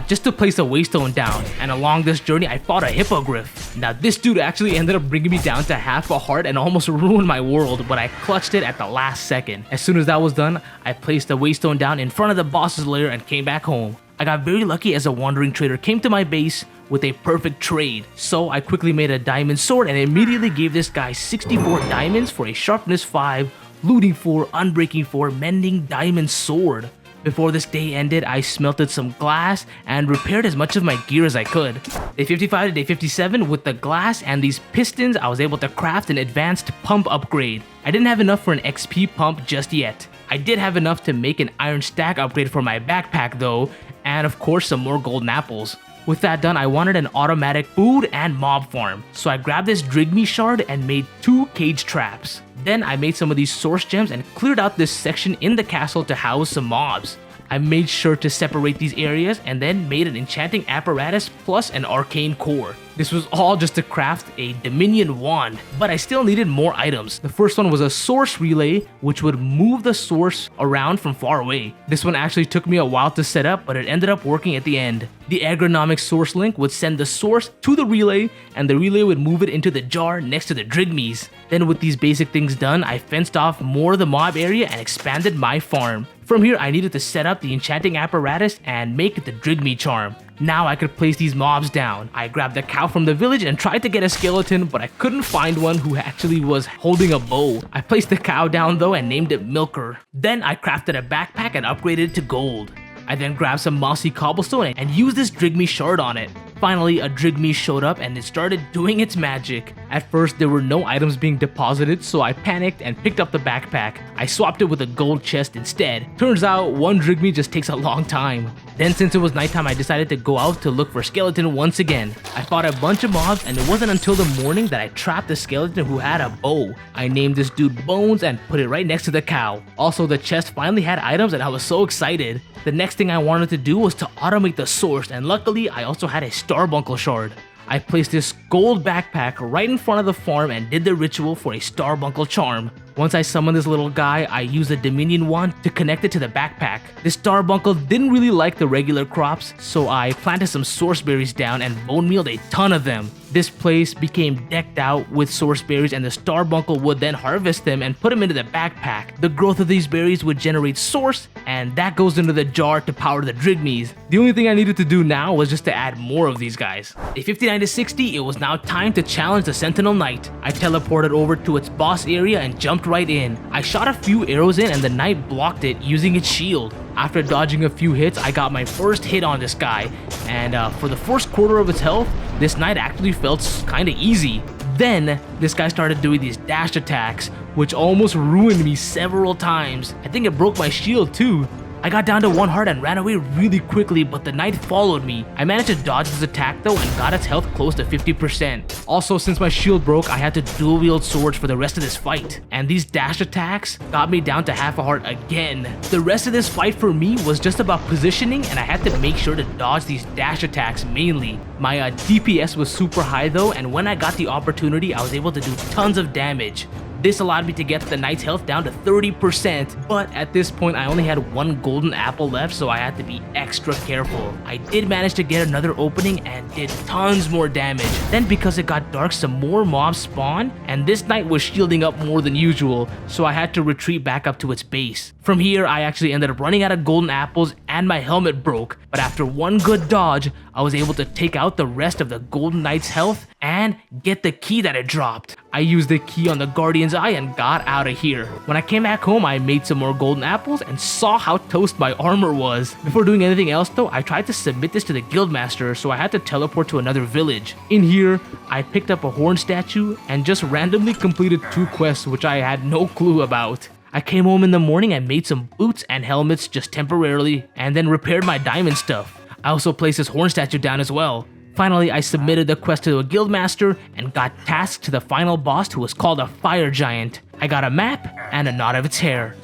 just to place a waystone down, and along this journey, I fought a hippogriff. Now, this dude actually ended up bringing me down to half a heart and almost ruined my world, but I clutched it at the last second. As soon as that was done, I placed the waystone down in front of the boss's lair and came back home. I got very lucky as a wandering trader came to my base with a perfect trade. So I quickly made a diamond sword and immediately gave this guy 64 diamonds for a sharpness 5, looting 4, unbreaking 4, mending diamond sword. Before this day ended, I smelted some glass and repaired as much of my gear as I could. Day 55 to day 57, with the glass and these pistons, I was able to craft an advanced pump upgrade. I didn't have enough for an XP pump just yet. I did have enough to make an iron stack upgrade for my backpack though, and of course some more golden apples. With that done, I wanted an automatic food and mob farm, so I grabbed this Drigme shard and made 2 cage traps. Then I made some of these source gems and cleared out this section in the castle to house some mobs. I made sure to separate these areas and then made an enchanting apparatus plus an arcane core. This was all just to craft a Dominion wand, but I still needed more items. The first one was a source relay, which would move the source around from far away. This one actually took me a while to set up, but it ended up working at the end. The agronomic source link would send the source to the relay, and the relay would move it into the jar next to the Drigmes. Then with these basic things done, I fenced off more of the mob area and expanded my farm. From here, I needed to set up the enchanting apparatus and make the Drigme charm. Now I could place these mobs down. I grabbed a cow from the village and tried to get a skeleton, but I couldn't find one who actually was holding a bow. I placed the cow down though and named it Milker. Then I crafted a backpack and upgraded it to gold. I then grabbed some mossy cobblestone and used this Drigme shard on it. Finally, a Drigme showed up and it started doing its magic. At first, there were no items being deposited, so I panicked and picked up the backpack. I swapped it with a gold chest instead. Turns out, one Drigme just takes a long time. Then since it was nighttime, I decided to go out to look for skeleton once again. I fought a bunch of mobs and it wasn't until the morning that I trapped a skeleton who had a bow. I named this dude Bones and put it right next to the cow. Also, the chest finally had items and I was so excited. The next thing I wanted to do was to automate the source, and luckily I also had a Starbuncle shard. I placed this gold backpack right in front of the farm and did the ritual for a Starbuncle charm. Once I summoned this little guy, I used the Dominion wand to connect it to the backpack. This Starbuncle didn't really like the regular crops, so I planted some source berries down and bone mealed a ton of them. This place became decked out with source berries, and the Starbuncle would then harvest them and put them into the backpack. The growth of these berries would generate source, and that goes into the jar to power the Drigmies. The only thing I needed to do now was just to add more of these guys. Day 59 to 60, it was now time to challenge the Sentinel Knight. I teleported over to its boss area and jumped right in. I shot a few arrows in and the Knight blocked it using its shield. After dodging a few hits, I got my first hit on this guy, and for the first quarter of its health, this Knight actually felt kinda easy. Then, this guy started doing these dash attacks, which almost ruined me several times. I think it broke my shield too. I got down to 1 heart and ran away really quickly, but the Knight followed me. I managed to dodge his attack though and got its health close to 50%. Also, since my shield broke, I had to dual wield swords for the rest of this fight. And these dash attacks got me down to half a heart again. The rest of this fight for me was just about positioning, and I had to make sure to dodge these dash attacks mainly. My DPS was super high though, and when I got the opportunity, I was able to do tons of damage. This allowed me to get the Knight's health down to 30%, but at this point I only had 1 golden apple left, so I had to be extra careful. I did manage to get another opening and did tons more damage. Then because it got dark, some more mobs spawned, and this Knight was shielding up more than usual, so I had to retreat back up to its base. From here, I actually ended up running out of golden apples and my helmet broke, but after 1 good dodge, I was able to take out the rest of the Golden Knight's health and get the key that it dropped. I used the key on the Guardian's Eye and got out of here. When I came back home, I made some more golden apples and saw how toast my armor was. Before doing anything else though, I tried to submit this to the Guildmaster, so I had to teleport to another village. In here, I picked up a horn statue and just randomly completed 2 quests which I had no clue about. I came home in the morning and made some boots and helmets just temporarily, and then repaired my diamond stuff. I also placed this horn statue down as well. Finally, I submitted the quest to a guildmaster and got tasked to the final boss, who was called a fire giant. I got a map and a knot of its hair.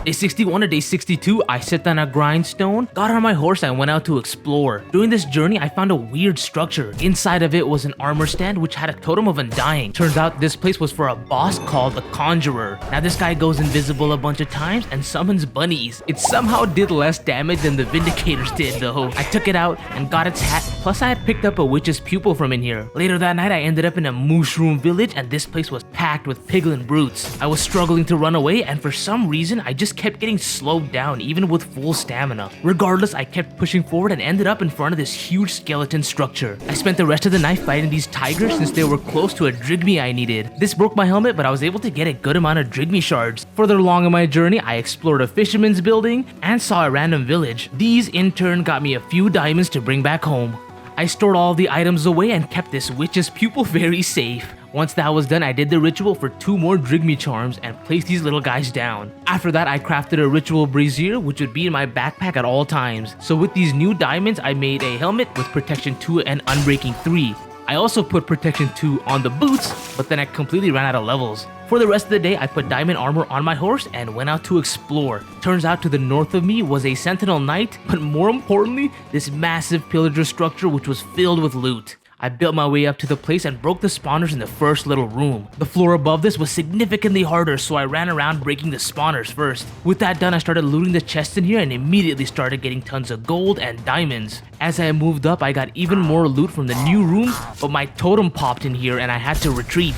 Day 61 to day 62, I sat down a grindstone, got on my horse and went out to explore. During this journey, I found a weird structure. Inside of it was an armor stand which had a totem of undying. Turns out this place was for a boss called the Conjurer. Now this guy goes invisible a bunch of times and summons bunnies. It somehow did less damage than the Vindicators did though. I took it out and got its hat, plus I had picked up a witch's pupil from in here. Later that night, I ended up in a mushroom village, and this place was packed with piglin brutes. I was struggling to run away, and for some reason, I just kept getting slowed down even with full stamina. Regardless, I kept pushing forward and ended up in front of this huge skeleton structure. I spent the rest of the night fighting these tigers since they were close to a Drigmy I needed. This broke my helmet, but I was able to get a good amount of Drigmy shards. Further along in my journey, I explored a fisherman's building and saw a random village. These in turn got me a few diamonds to bring back home. I stored all the items away and kept this witch's pupil very safe. Once that was done, I did the ritual for 2 more Drigmy charms and placed these little guys down. After that, I crafted a ritual brazier which would be in my backpack at all times. So with these new diamonds, I made a helmet with protection 2 and unbreaking 3. I also put protection 2 on the boots, but then I completely ran out of levels. For the rest of the day, I put diamond armor on my horse and went out to explore. Turns out to the north of me was a sentinel knight, but more importantly, this massive pillager structure which was filled with loot. I built my way up to the place and broke the spawners in the first little room. The floor above this was significantly harder, so I ran around breaking the spawners first. With that done, I started looting the chests in here and immediately started getting tons of gold and diamonds. As I moved up, I got even more loot from the new room, but my totem popped in here and I had to retreat.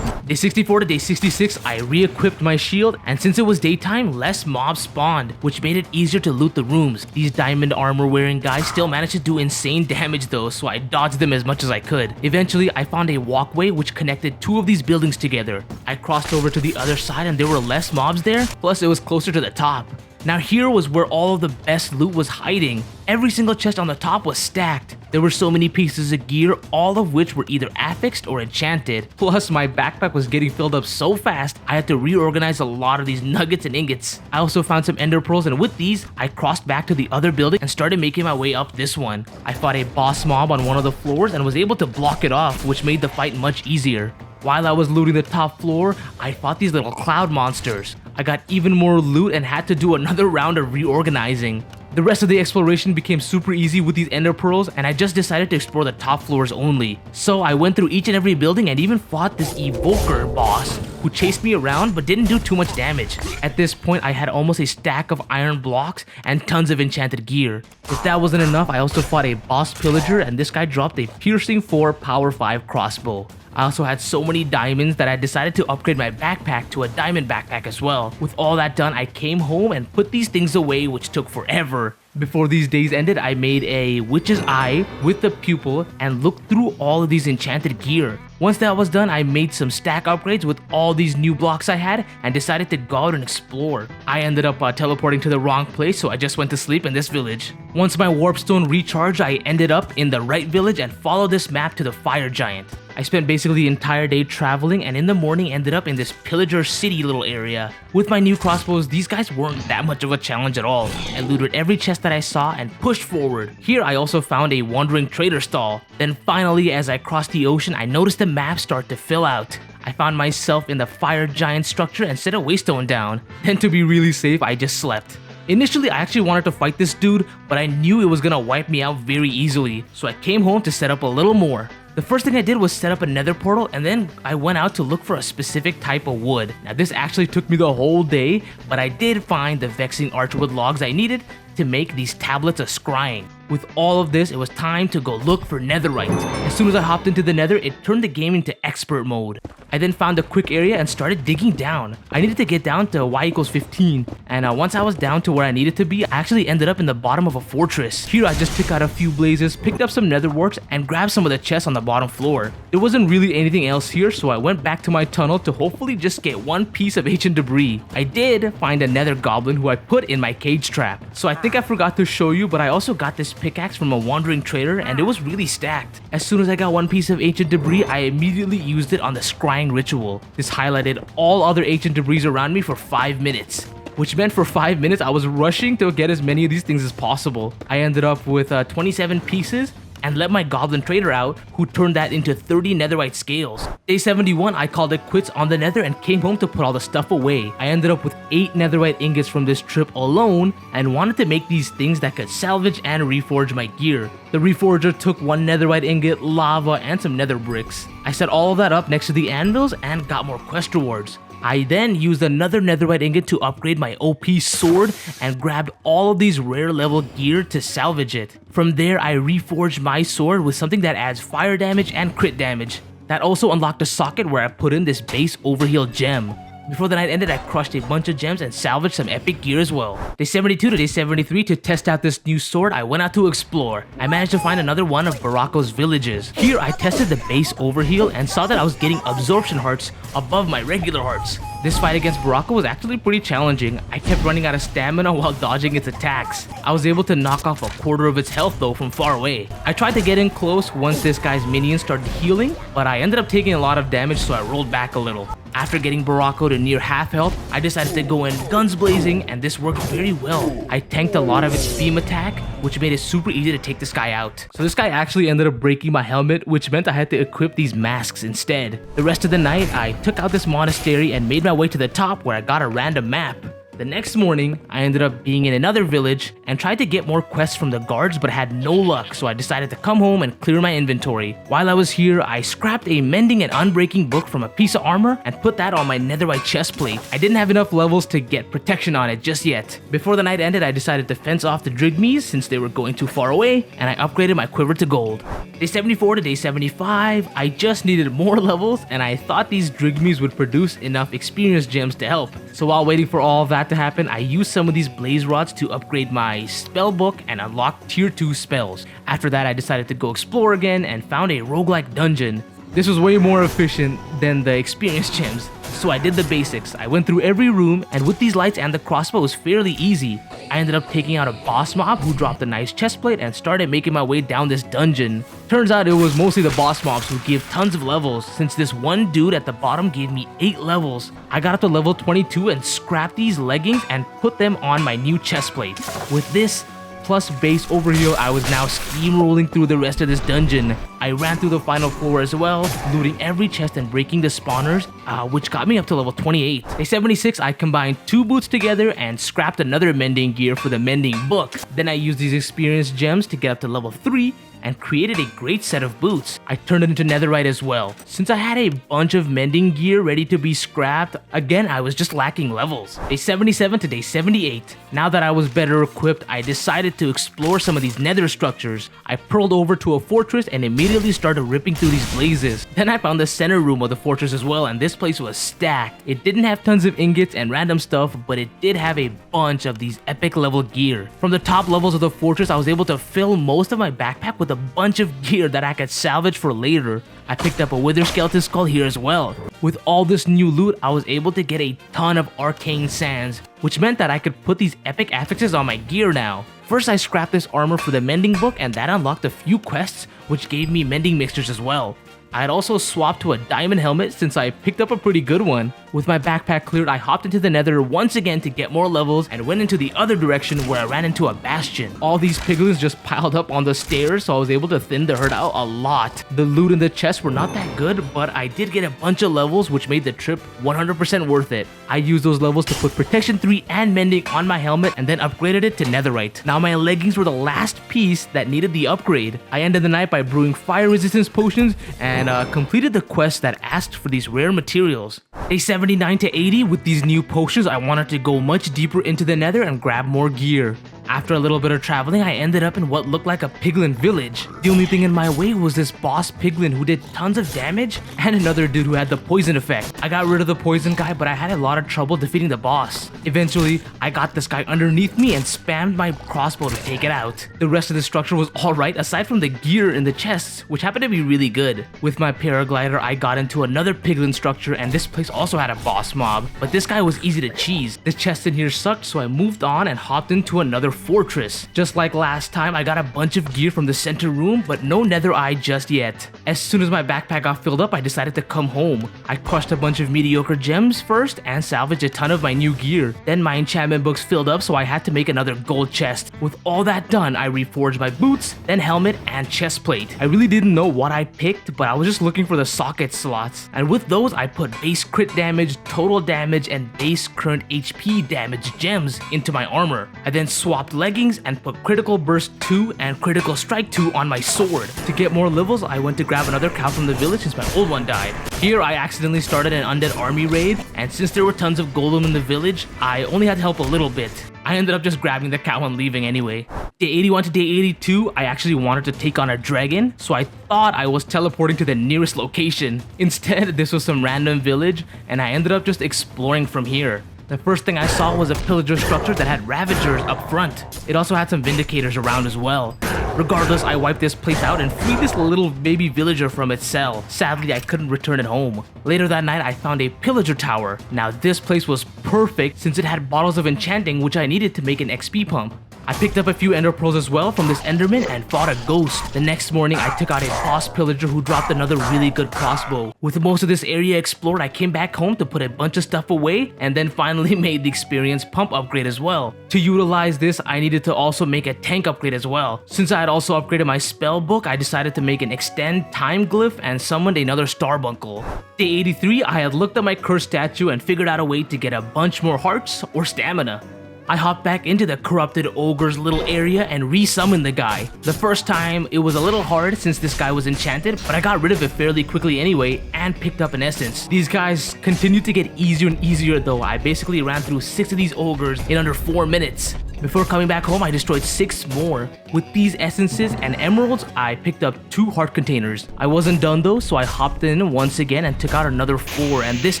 Day 64 to day 66, I re-equipped my shield, and since it was daytime, less mobs spawned, which made it easier to loot the rooms. These diamond armor wearing guys still managed to do insane damage though, so I dodged them as much as I could. Eventually, I found a walkway which connected 2 of these buildings together. I crossed over to the other side and there were less mobs there, plus it was closer to the top. Now here was where all of the best loot was hiding. Every single chest on the top was stacked. There were so many pieces of gear, all of which were either affixed or enchanted. Plus my backpack was getting filled up so fast, I had to reorganize a lot of these nuggets and ingots. I also found some ender pearls, and with these, I crossed back to the other building and started making my way up this one. I fought a boss mob on one of the floors and was able to block it off, which made the fight much easier. While I was looting the top floor, I fought these little cloud monsters. I got even more loot and had to do another round of reorganizing. The rest of the exploration became super easy with these ender pearls, and I just decided to explore the top floors only. So I went through each and every building and even fought this evoker boss. who chased me around but didn't do too much damage. At this point, I had almost a stack of iron blocks and tons of enchanted gear. If that wasn't enough, I also fought a boss pillager, and this guy dropped a piercing 4 power 5 crossbow. I also had so many diamonds that I decided to upgrade my backpack to a diamond backpack as well. With all that done, I came home and put these things away, which took forever. Before these days ended, I made a witch's eye with the pupil and looked through all of these enchanted gear. Once that was done, I made some stack upgrades with all these new blocks I had and decided to go out and explore. I ended up teleporting to the wrong place, so I just went to sleep in this village. Once my warp stone recharged, I ended up in the right village and followed this map to the fire giant. I spent basically the entire day traveling, and in the morning ended up in this pillager city little area. With my new crossbows, these guys weren't that much of a challenge at all. I looted every chest that I saw and pushed forward. Here I also found a wandering trader stall. Then finally, as I crossed the ocean, I noticed the map start to fill out. I found myself in the fire giant structure and set a waystone down. Then to be really safe, I just slept. Initially, I actually wanted to fight this dude, but I knew it was gonna wipe me out very easily, so I came home to set up a little more. The first thing I did was set up a nether portal, and then I went out to look for a specific type of wood. Now this actually took me the whole day, but I did find the vexing archwood logs I needed to make these tablets of scrying. With all of this, it was time to go look for netherite. As soon as I hopped into the nether, it turned the game into expert mode. I then found a quick area and started digging down. I needed to get down to y equals 15, and once I was down to where I needed to be, I actually ended up in the bottom of a fortress. Here I just took out a few blazes, picked up some nether warts, and grabbed some of the chests on the bottom floor. There wasn't really anything else here, so I went back to my tunnel to hopefully just get one piece of ancient debris. I did find a nether goblin who I put in my cage trap. So I think I forgot to show you, but I also got this pickaxe from a wandering trader, and it was really stacked. As soon as I got one piece of ancient debris, I immediately used it on the scrying ritual. This highlighted all other ancient debris around me for 5 minutes. Which meant for 5 minutes I was rushing to get as many of these things as possible. I ended up with 27 pieces and let my goblin trader out, who turned that into 30 netherite scales. Day 71, I called it quits on the nether and came home to put all the stuff away. I ended up with 8 netherite ingots from this trip alone and wanted to make these things that could salvage and reforge my gear. The reforger took 1 netherite ingot, lava, and some nether bricks. I set all of that up next to the anvils and got more quest rewards. I then used another netherite ingot to upgrade my OP sword and grabbed all of these rare level gear to salvage it. From there, I reforged my sword with something that adds fire damage and crit damage. That also unlocked a socket where I put in this base overheal gem. Before the night ended, I crushed a bunch of gems and salvaged some epic gear as well. Day 72 to day 73, to test out this new sword, I went out to explore. I managed to find another one of Baraka's villages. Here, I tested the base overheal and saw that I was getting absorption hearts above my regular hearts. This fight against Baraka was actually pretty challenging. I kept running out of stamina while dodging its attacks. I was able to knock off a quarter of its health though from far away. I tried to get in close once this guy's minions started healing, but I ended up taking a lot of damage, so I rolled back a little. After getting Baraka to near half health, I decided to go in guns blazing, and this worked very well. I tanked a lot of its beam attack, which made it super easy to take this guy out. So this guy actually ended up breaking my helmet, which meant I had to equip these masks instead. The rest of the night, I took out this monastery and made my way to the top where I got a random map. The next morning, I ended up being in another village and tried to get more quests from the guards, but had no luck, so I decided to come home and clear my inventory. While I was here, I scrapped a mending and unbreaking book from a piece of armor and put that on my netherite chestplate. I didn't have enough levels to get protection on it just yet. Before the night ended, I decided to fence off the drigmies since they were going too far away, and I upgraded my quiver to gold. Day 74 to day 75, I just needed more levels, and I thought these drigmies would produce enough experience gems to help. So while waiting for all of that to happen, I used some of these blaze rods to upgrade my spell book and unlock tier 2 spells. After that, I decided to go explore again and found a roguelike dungeon. This was way more efficient than the experience gems, so I did the basics. I went through every room, and with these lights and the crossbow, it was fairly easy. I ended up taking out a boss mob who dropped a nice chestplate and started making my way down this dungeon. Turns out it was mostly the boss mobs who give tons of levels, since this one dude at the bottom gave me 8 levels. I got up to level 22 and scrapped these leggings and put them on my new chestplate. With this plus base overheal, I was now steamrolling through the rest of this dungeon. I ran through the final floor as well, looting every chest and breaking the spawners, which got me up to level 28. Day 76, I combined 2 boots together and scrapped another mending gear for the mending book. Then I used these experience gems to get up to level 3 and created a great set of boots. I turned it into netherite as well. Since I had a bunch of mending gear ready to be scrapped, again I was just lacking levels. Day 77 to day 78. Now that I was better equipped, I decided to explore some of these nether structures. I pearled over to a fortress and immediately started ripping through these blazes. Then I found the center room of the fortress as well, and this place was stacked. It didn't have tons of ingots and random stuff, but it did have a bunch of these epic level gear. From the top levels of the fortress, I was able to fill most of my backpack with a bunch of gear that I could salvage for later. I picked up a wither skeleton skull here as well. With all this new loot, I was able to get a ton of arcane sands, which meant that I could put these epic affixes on my gear now. First, I scrapped this armor for the mending book, and that unlocked a few quests, which gave me mending mixtures as well. I had also swapped to a diamond helmet since I picked up a pretty good one. With my backpack cleared, I hopped into the nether once again to get more levels and went into the other direction where I ran into a bastion. All these piglins just piled up on the stairs, so I was able to thin the herd out a lot. The loot in the chests were not that good, but I did get a bunch of levels which made the trip 100% worth it. I used those levels to put protection 3 and mending on my helmet and then upgraded it to netherite. Now my leggings were the last piece that needed the upgrade. I ended the night by brewing fire resistance potions and completed the quest that asked for these rare materials. Day 79 to 80, with these new potions, I wanted to go much deeper into the nether and grab more gear. After a little bit of traveling, I ended up in what looked like a piglin village. The only thing in my way was this boss piglin who did tons of damage and another dude who had the poison effect. I got rid of the poison guy, but I had a lot of trouble defeating the boss. Eventually, I got this guy underneath me and spammed my crossbow to take it out. The rest of the structure was alright aside from the gear in the chests, which happened to be really good. With my paraglider, I got into another piglin structure, and this place also had a boss mob, but this guy was easy to cheese. The chest in here sucked, so I moved on and hopped into another fortress. Just like last time, I got a bunch of gear from the center room, but no nether eye just yet. As soon as my backpack got filled up, I decided to come home. I crushed a bunch of mediocre gems first and salvaged a ton of my new gear. Then my enchantment books filled up, so I had to make another gold chest. With all that done, I reforged my boots, then helmet and chest plate. I really didn't know what I picked, but I was just looking for the socket slots. And with those, I put base crit damage, total damage, and base current HP damage gems into my armor. I then swapped leggings and put critical burst 2 and critical strike 2 on my sword. To get more levels, I went to grab another cow from the village since my old one died. Here I accidentally started an undead army raid, and since there were tons of golem in the village, I only had to help a little bit. I ended up just grabbing the cow and leaving anyway. Day 81 to day 82, I actually wanted to take on a dragon, so I thought I was teleporting to the nearest location. Instead, this was some random village, and I ended up just exploring from here. The first thing I saw was a pillager structure that had ravagers up front. It also had some vindicators around as well. Regardless, I wiped this place out and freed this little baby villager from its cell. Sadly, I couldn't return it home. Later that night, I found a pillager tower. Now this place was perfect since it had bottles of enchanting which I needed to make an XP pump. I picked up a few ender pearls as well from this enderman and fought a ghost. The next morning, I took out a boss pillager who dropped another really good crossbow. With most of this area explored, I came back home to put a bunch of stuff away and then finally made the experience pump upgrade as well. To utilize this, I needed to also make a tank upgrade as well. Since I had also upgraded my spell book, I decided to make an extend time glyph and summoned another starbuncle. Day 83, I had looked at my cursed statue and figured out a way to get a bunch more hearts or stamina. I hopped back into the corrupted ogre's little area and re-summoned the guy. The first time, it was a little hard since this guy was enchanted, but I got rid of it fairly quickly anyway and picked up an essence. These guys continued to get easier and easier though. I basically ran through 6 of these ogres in under 4 minutes. Before coming back home, I destroyed 6 more. With these essences and emeralds, I picked up 2 heart containers. I wasn't done though, so I hopped in once again and took out another 4, and this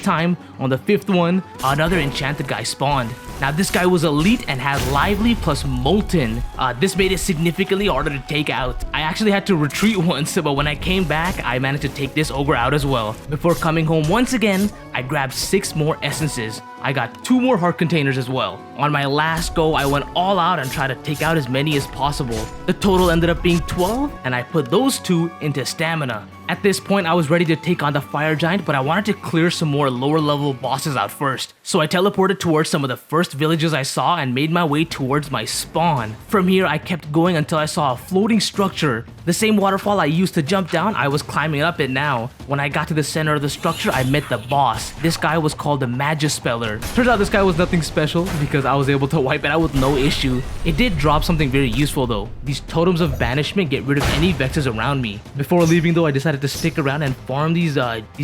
time, on the 5th one, another enchanted guy spawned. Now this guy was elite and had lively plus molten. This made it significantly harder to take out. I actually had to retreat once, but when I came back, I managed to take this ogre out as well. Before coming home once again, I grabbed 6 more essences. I got 2 more heart containers as well. On my last go, I went all out and tried to take out as many as possible. The total ended up being 12, and I put those 2 into stamina. At this point, I was ready to take on the fire giant, but I wanted to clear some more lower level bosses out first. So I teleported towards some of the first villages I saw and made my way towards my spawn. From here, I kept going until I saw a floating structure. The same waterfall I used to jump down, I was climbing up it now. When I got to the center of the structure, I met the boss. This guy was called the Magispeller. Turns out this guy was nothing special because I was able to wipe it out with no issue. It did drop something very useful though. These totems of banishment get rid of any vexes around me. Before leaving though, I decided to stick around and farm these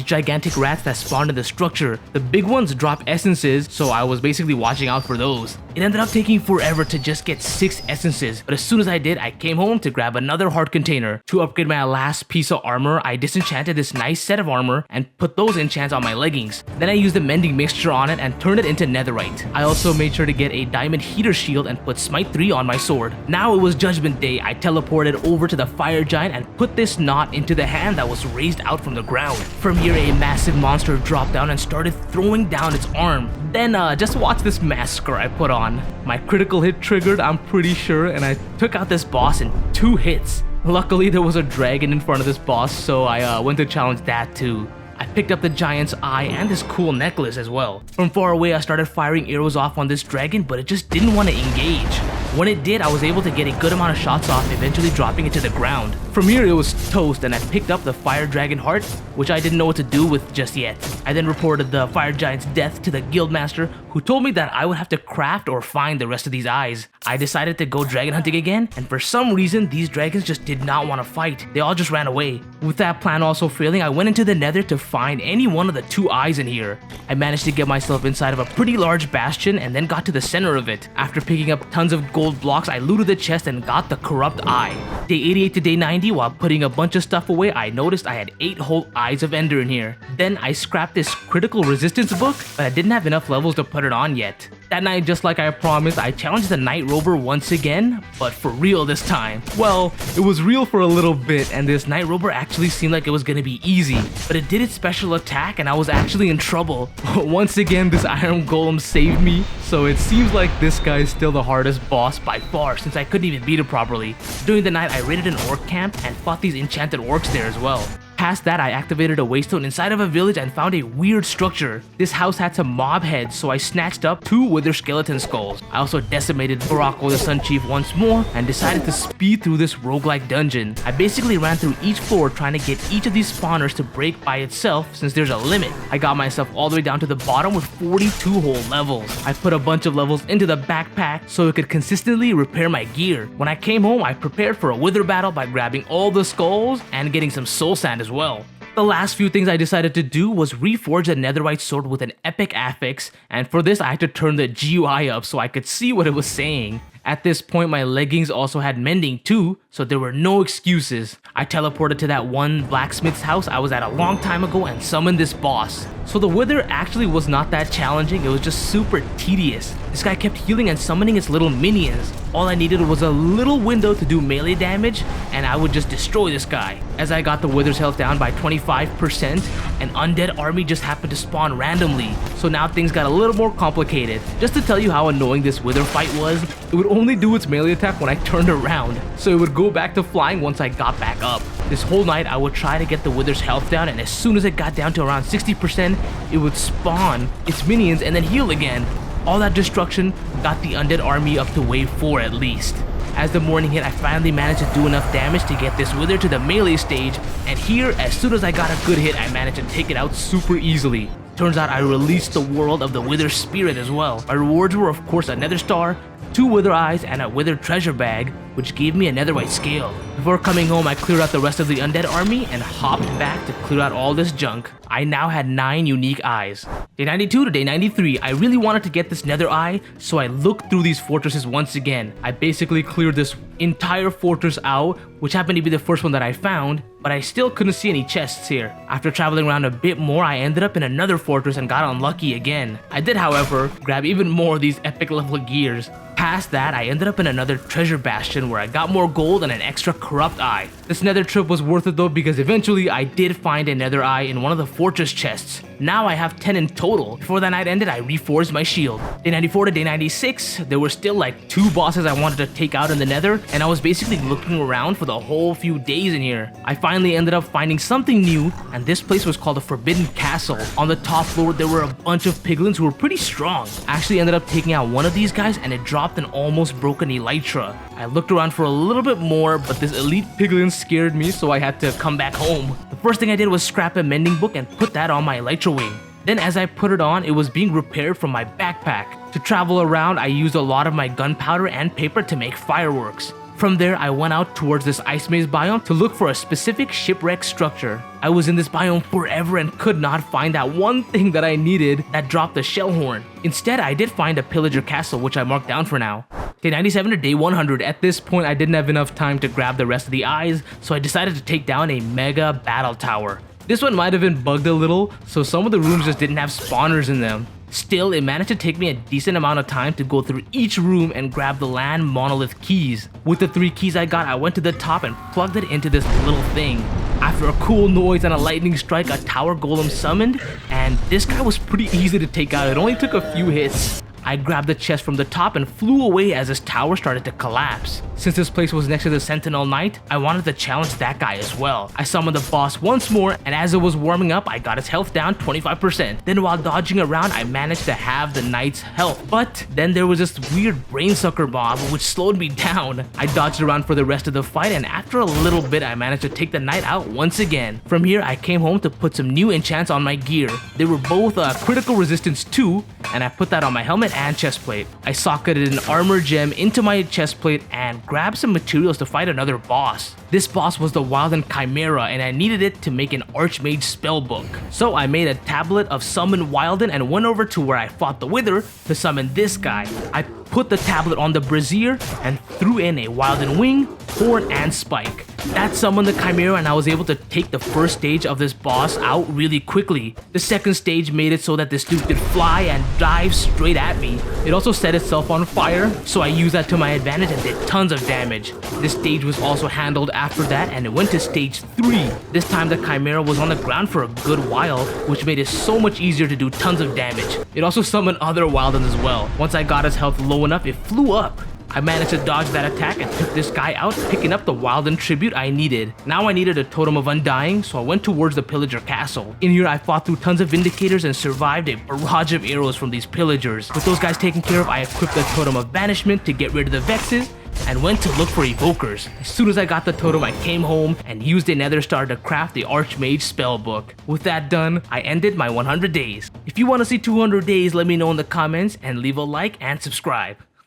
gigantic rats that spawned in the structure. The big ones drop essences, so I was basically watching out for those. It ended up taking forever to just get 6 essences, but as soon as I did, I came home to grab another heart container. To upgrade my last piece of armor, I disenchanted this nice set of armor and put those enchants on my leggings. Then I used the mending mixture on it and turned it into netherite. I also made sure to get a diamond heater shield and put smite 3 on my sword. Now it was judgment day. I teleported over to the fire giant and put this knot into the hand that was raised out from the ground. From here, a massive monster dropped down and started throwing down its arm. Then just watch this massacre I put on. My critical hit triggered, I'm pretty sure, and I took out this boss in 2 hits. Luckily, there was a dragon in front of this boss, so I went to challenge that too. I picked up the giant's eye and this cool necklace as well. From far away, I started firing arrows off on this dragon, but it just didn't want to engage. When it did, I was able to get a good amount of shots off, eventually dropping it to the ground. From here, it was toast, and I picked up the fire dragon heart, which I didn't know what to do with just yet. I then reported the fire giant's death to the guildmaster, who told me that I would have to craft or find the rest of these eyes. I decided to go dragon hunting again, and for some reason, these dragons just did not want to fight. They all just ran away. With that plan also failing, I went into the nether to find any one of the 2 eyes in here. I managed to get myself inside of a pretty large bastion and then got to the center of it. After picking up tons of gold blocks, I looted the chest and got the corrupt eye. Day 88 to day 90, while putting a bunch of stuff away, I noticed I had 8 whole eyes of ender in here. Then I scrapped this critical resistance book, but I didn't have enough levels to put it on yet. That night, just like I promised, I challenged the Night Rover once again, but for real this time. Well, it was real for a little bit, and this Night Rover actually seemed like it was gonna be easy, but it did its special attack and I was actually in trouble. Once again, this iron golem saved me, so it seems like this guy is still the hardest boss by far since I couldn't even beat it properly. During the night, I raided an orc camp and fought these enchanted orcs there as well. Past that, I activated a waystone inside of a village and found a weird structure. This house had some mob heads, so I snatched up 2 wither skeleton skulls. I also decimated Barako the Sun Chief once more and decided to speed through this roguelike dungeon. I basically ran through each floor trying to get each of these spawners to break by itself since there's a limit. I got myself all the way down to the bottom with 42 whole levels. I put a bunch of levels into the backpack so it could consistently repair my gear. When I came home, I prepared for a wither battle by grabbing all the skulls and getting some soul sand as well. The last few things I decided to do was reforge a netherite sword with an epic affix, and for this I had to turn the GUI up so I could see what it was saying. At this point, my leggings also had mending too, so there were no excuses. I teleported to that one blacksmith's house I was at a long time ago and summoned this boss. So the wither actually was not that challenging, it was just super tedious. This guy kept healing and summoning his little minions. All I needed was a little window to do melee damage, and I would just destroy this guy. As I got the wither's health down by 25%, an undead army just happened to spawn randomly, so now things got a little more complicated. Just to tell you how annoying this wither fight was, it would only do its melee attack when I turned around, so it would go back to flying once I got back up. This whole night I would try to get the wither's health down, and as soon as it got down to around 60%, it would spawn its minions and then heal again. All that destruction got the undead army up to wave 4 at least. As the morning hit, I finally managed to do enough damage to get this wither to the melee stage, and here, as soon as I got a good hit, I managed to take it out super easily. Turns out I released the world of the wither spirit as well. My rewards were of course a nether star, 2 wither eyes, and a wither treasure bag, which gave me a netherite scale. Before coming home, I cleared out the rest of the undead army and hopped back to clear out all this junk. I now had 9 unique eyes. Day 92 to day 93, I really wanted to get this nether eye, so I looked through these fortresses once again. I basically cleared this entire fortress out, which happened to be the first one that I found, but I still couldn't see any chests here. After traveling around a bit more, I ended up in another fortress and got unlucky again. I did, however, grab even more of these epic level gears. Past that, I ended up in another treasure bastion where I got more gold and an extra corrupt eye. This nether trip was worth it though because eventually I did find a nether eye in one of the fortress chests. Now I have 10 in total. Before that night ended, I reforged my shield. Day 94 to day 96, there were still like 2 bosses I wanted to take out in the nether, and I was basically looking around for the whole few days in here. I finally ended up finding something new, and this place was called the Forbidden Castle. On the top floor, there were a bunch of piglins who were pretty strong. I actually ended up taking out one of these guys, and it dropped an almost broken elytra. I looked around for a little bit more, but this elite piglin scared me, so I had to come back home. The first thing I did was scrap a mending book and put that on my elytra wing. Then as I put it on, it was being repaired from my backpack. To travel around, I used a lot of my gunpowder and paper to make fireworks. From there, I went out towards this ice maze biome to look for a specific shipwreck structure. I was in this biome forever and could not find that one thing that I needed that dropped the shell horn. Instead, I did find a pillager castle, which I marked down for now. Day 97 to day 100. At this point, I didn't have enough time to grab the rest of the eyes, so I decided to take down a mega battle tower. This one might have been bugged a little, so some of the rooms just didn't have spawners in them. Still, it managed to take me a decent amount of time to go through each room and grab the land monolith keys. With the 3 keys I got, I went to the top and plugged it into this little thing. After a cool noise and a lightning strike, a tower golem summoned, and this guy was pretty easy to take out. It only took a few hits. I grabbed the chest from the top and flew away as this tower started to collapse. Since this place was next to the Sentinel Knight, I wanted to challenge that guy as well. I summoned the boss once more, and as it was warming up, I got his health down 25%. Then while dodging around, I managed to have the knight's health. But then there was this weird brainsucker mob which slowed me down. I dodged around for the rest of the fight, and after a little bit, I managed to take the knight out once again. From here, I came home to put some new enchants on my gear. They were both critical resistance 2, and I put that on my helmet and chestplate. I socketed an armor gem into my chestplate and grabbed some materials to fight another boss. This boss was the Wilden Chimera, and I needed it to make an Archmage spellbook. So I made a tablet of Summon Wilden and went over to where I fought the Wither to summon this guy. I put the tablet on the brazier and threw in a Wilden Wing, Horn, and Spike. That summoned the Chimera, and I was able to take the first stage of this boss out really quickly. The second stage made it so that this dude could fly and dive straight at me. It also set itself on fire, so I used that to my advantage and did tons of damage. This stage was also handled after that, and it went to stage 3. This time the Chimera was on the ground for a good while, which made it so much easier to do tons of damage. It also summoned other Wildens as well. Once I got his health low enough, it flew up. I managed to dodge that attack and took this guy out, picking up the Wilden tribute I needed. Now I needed a Totem of Undying, so I went towards the Pillager Castle. In here, I fought through tons of Vindicators and survived a barrage of arrows from these pillagers. With those guys taken care of, I equipped the Totem of Banishment to get rid of the Vexes and went to look for evokers. As soon as I got the totem, I came home and used a nether star to craft the Archmage spellbook. With that done, I ended my 100 days. If you want to see 200 days, let me know in the comments and leave a like and subscribe.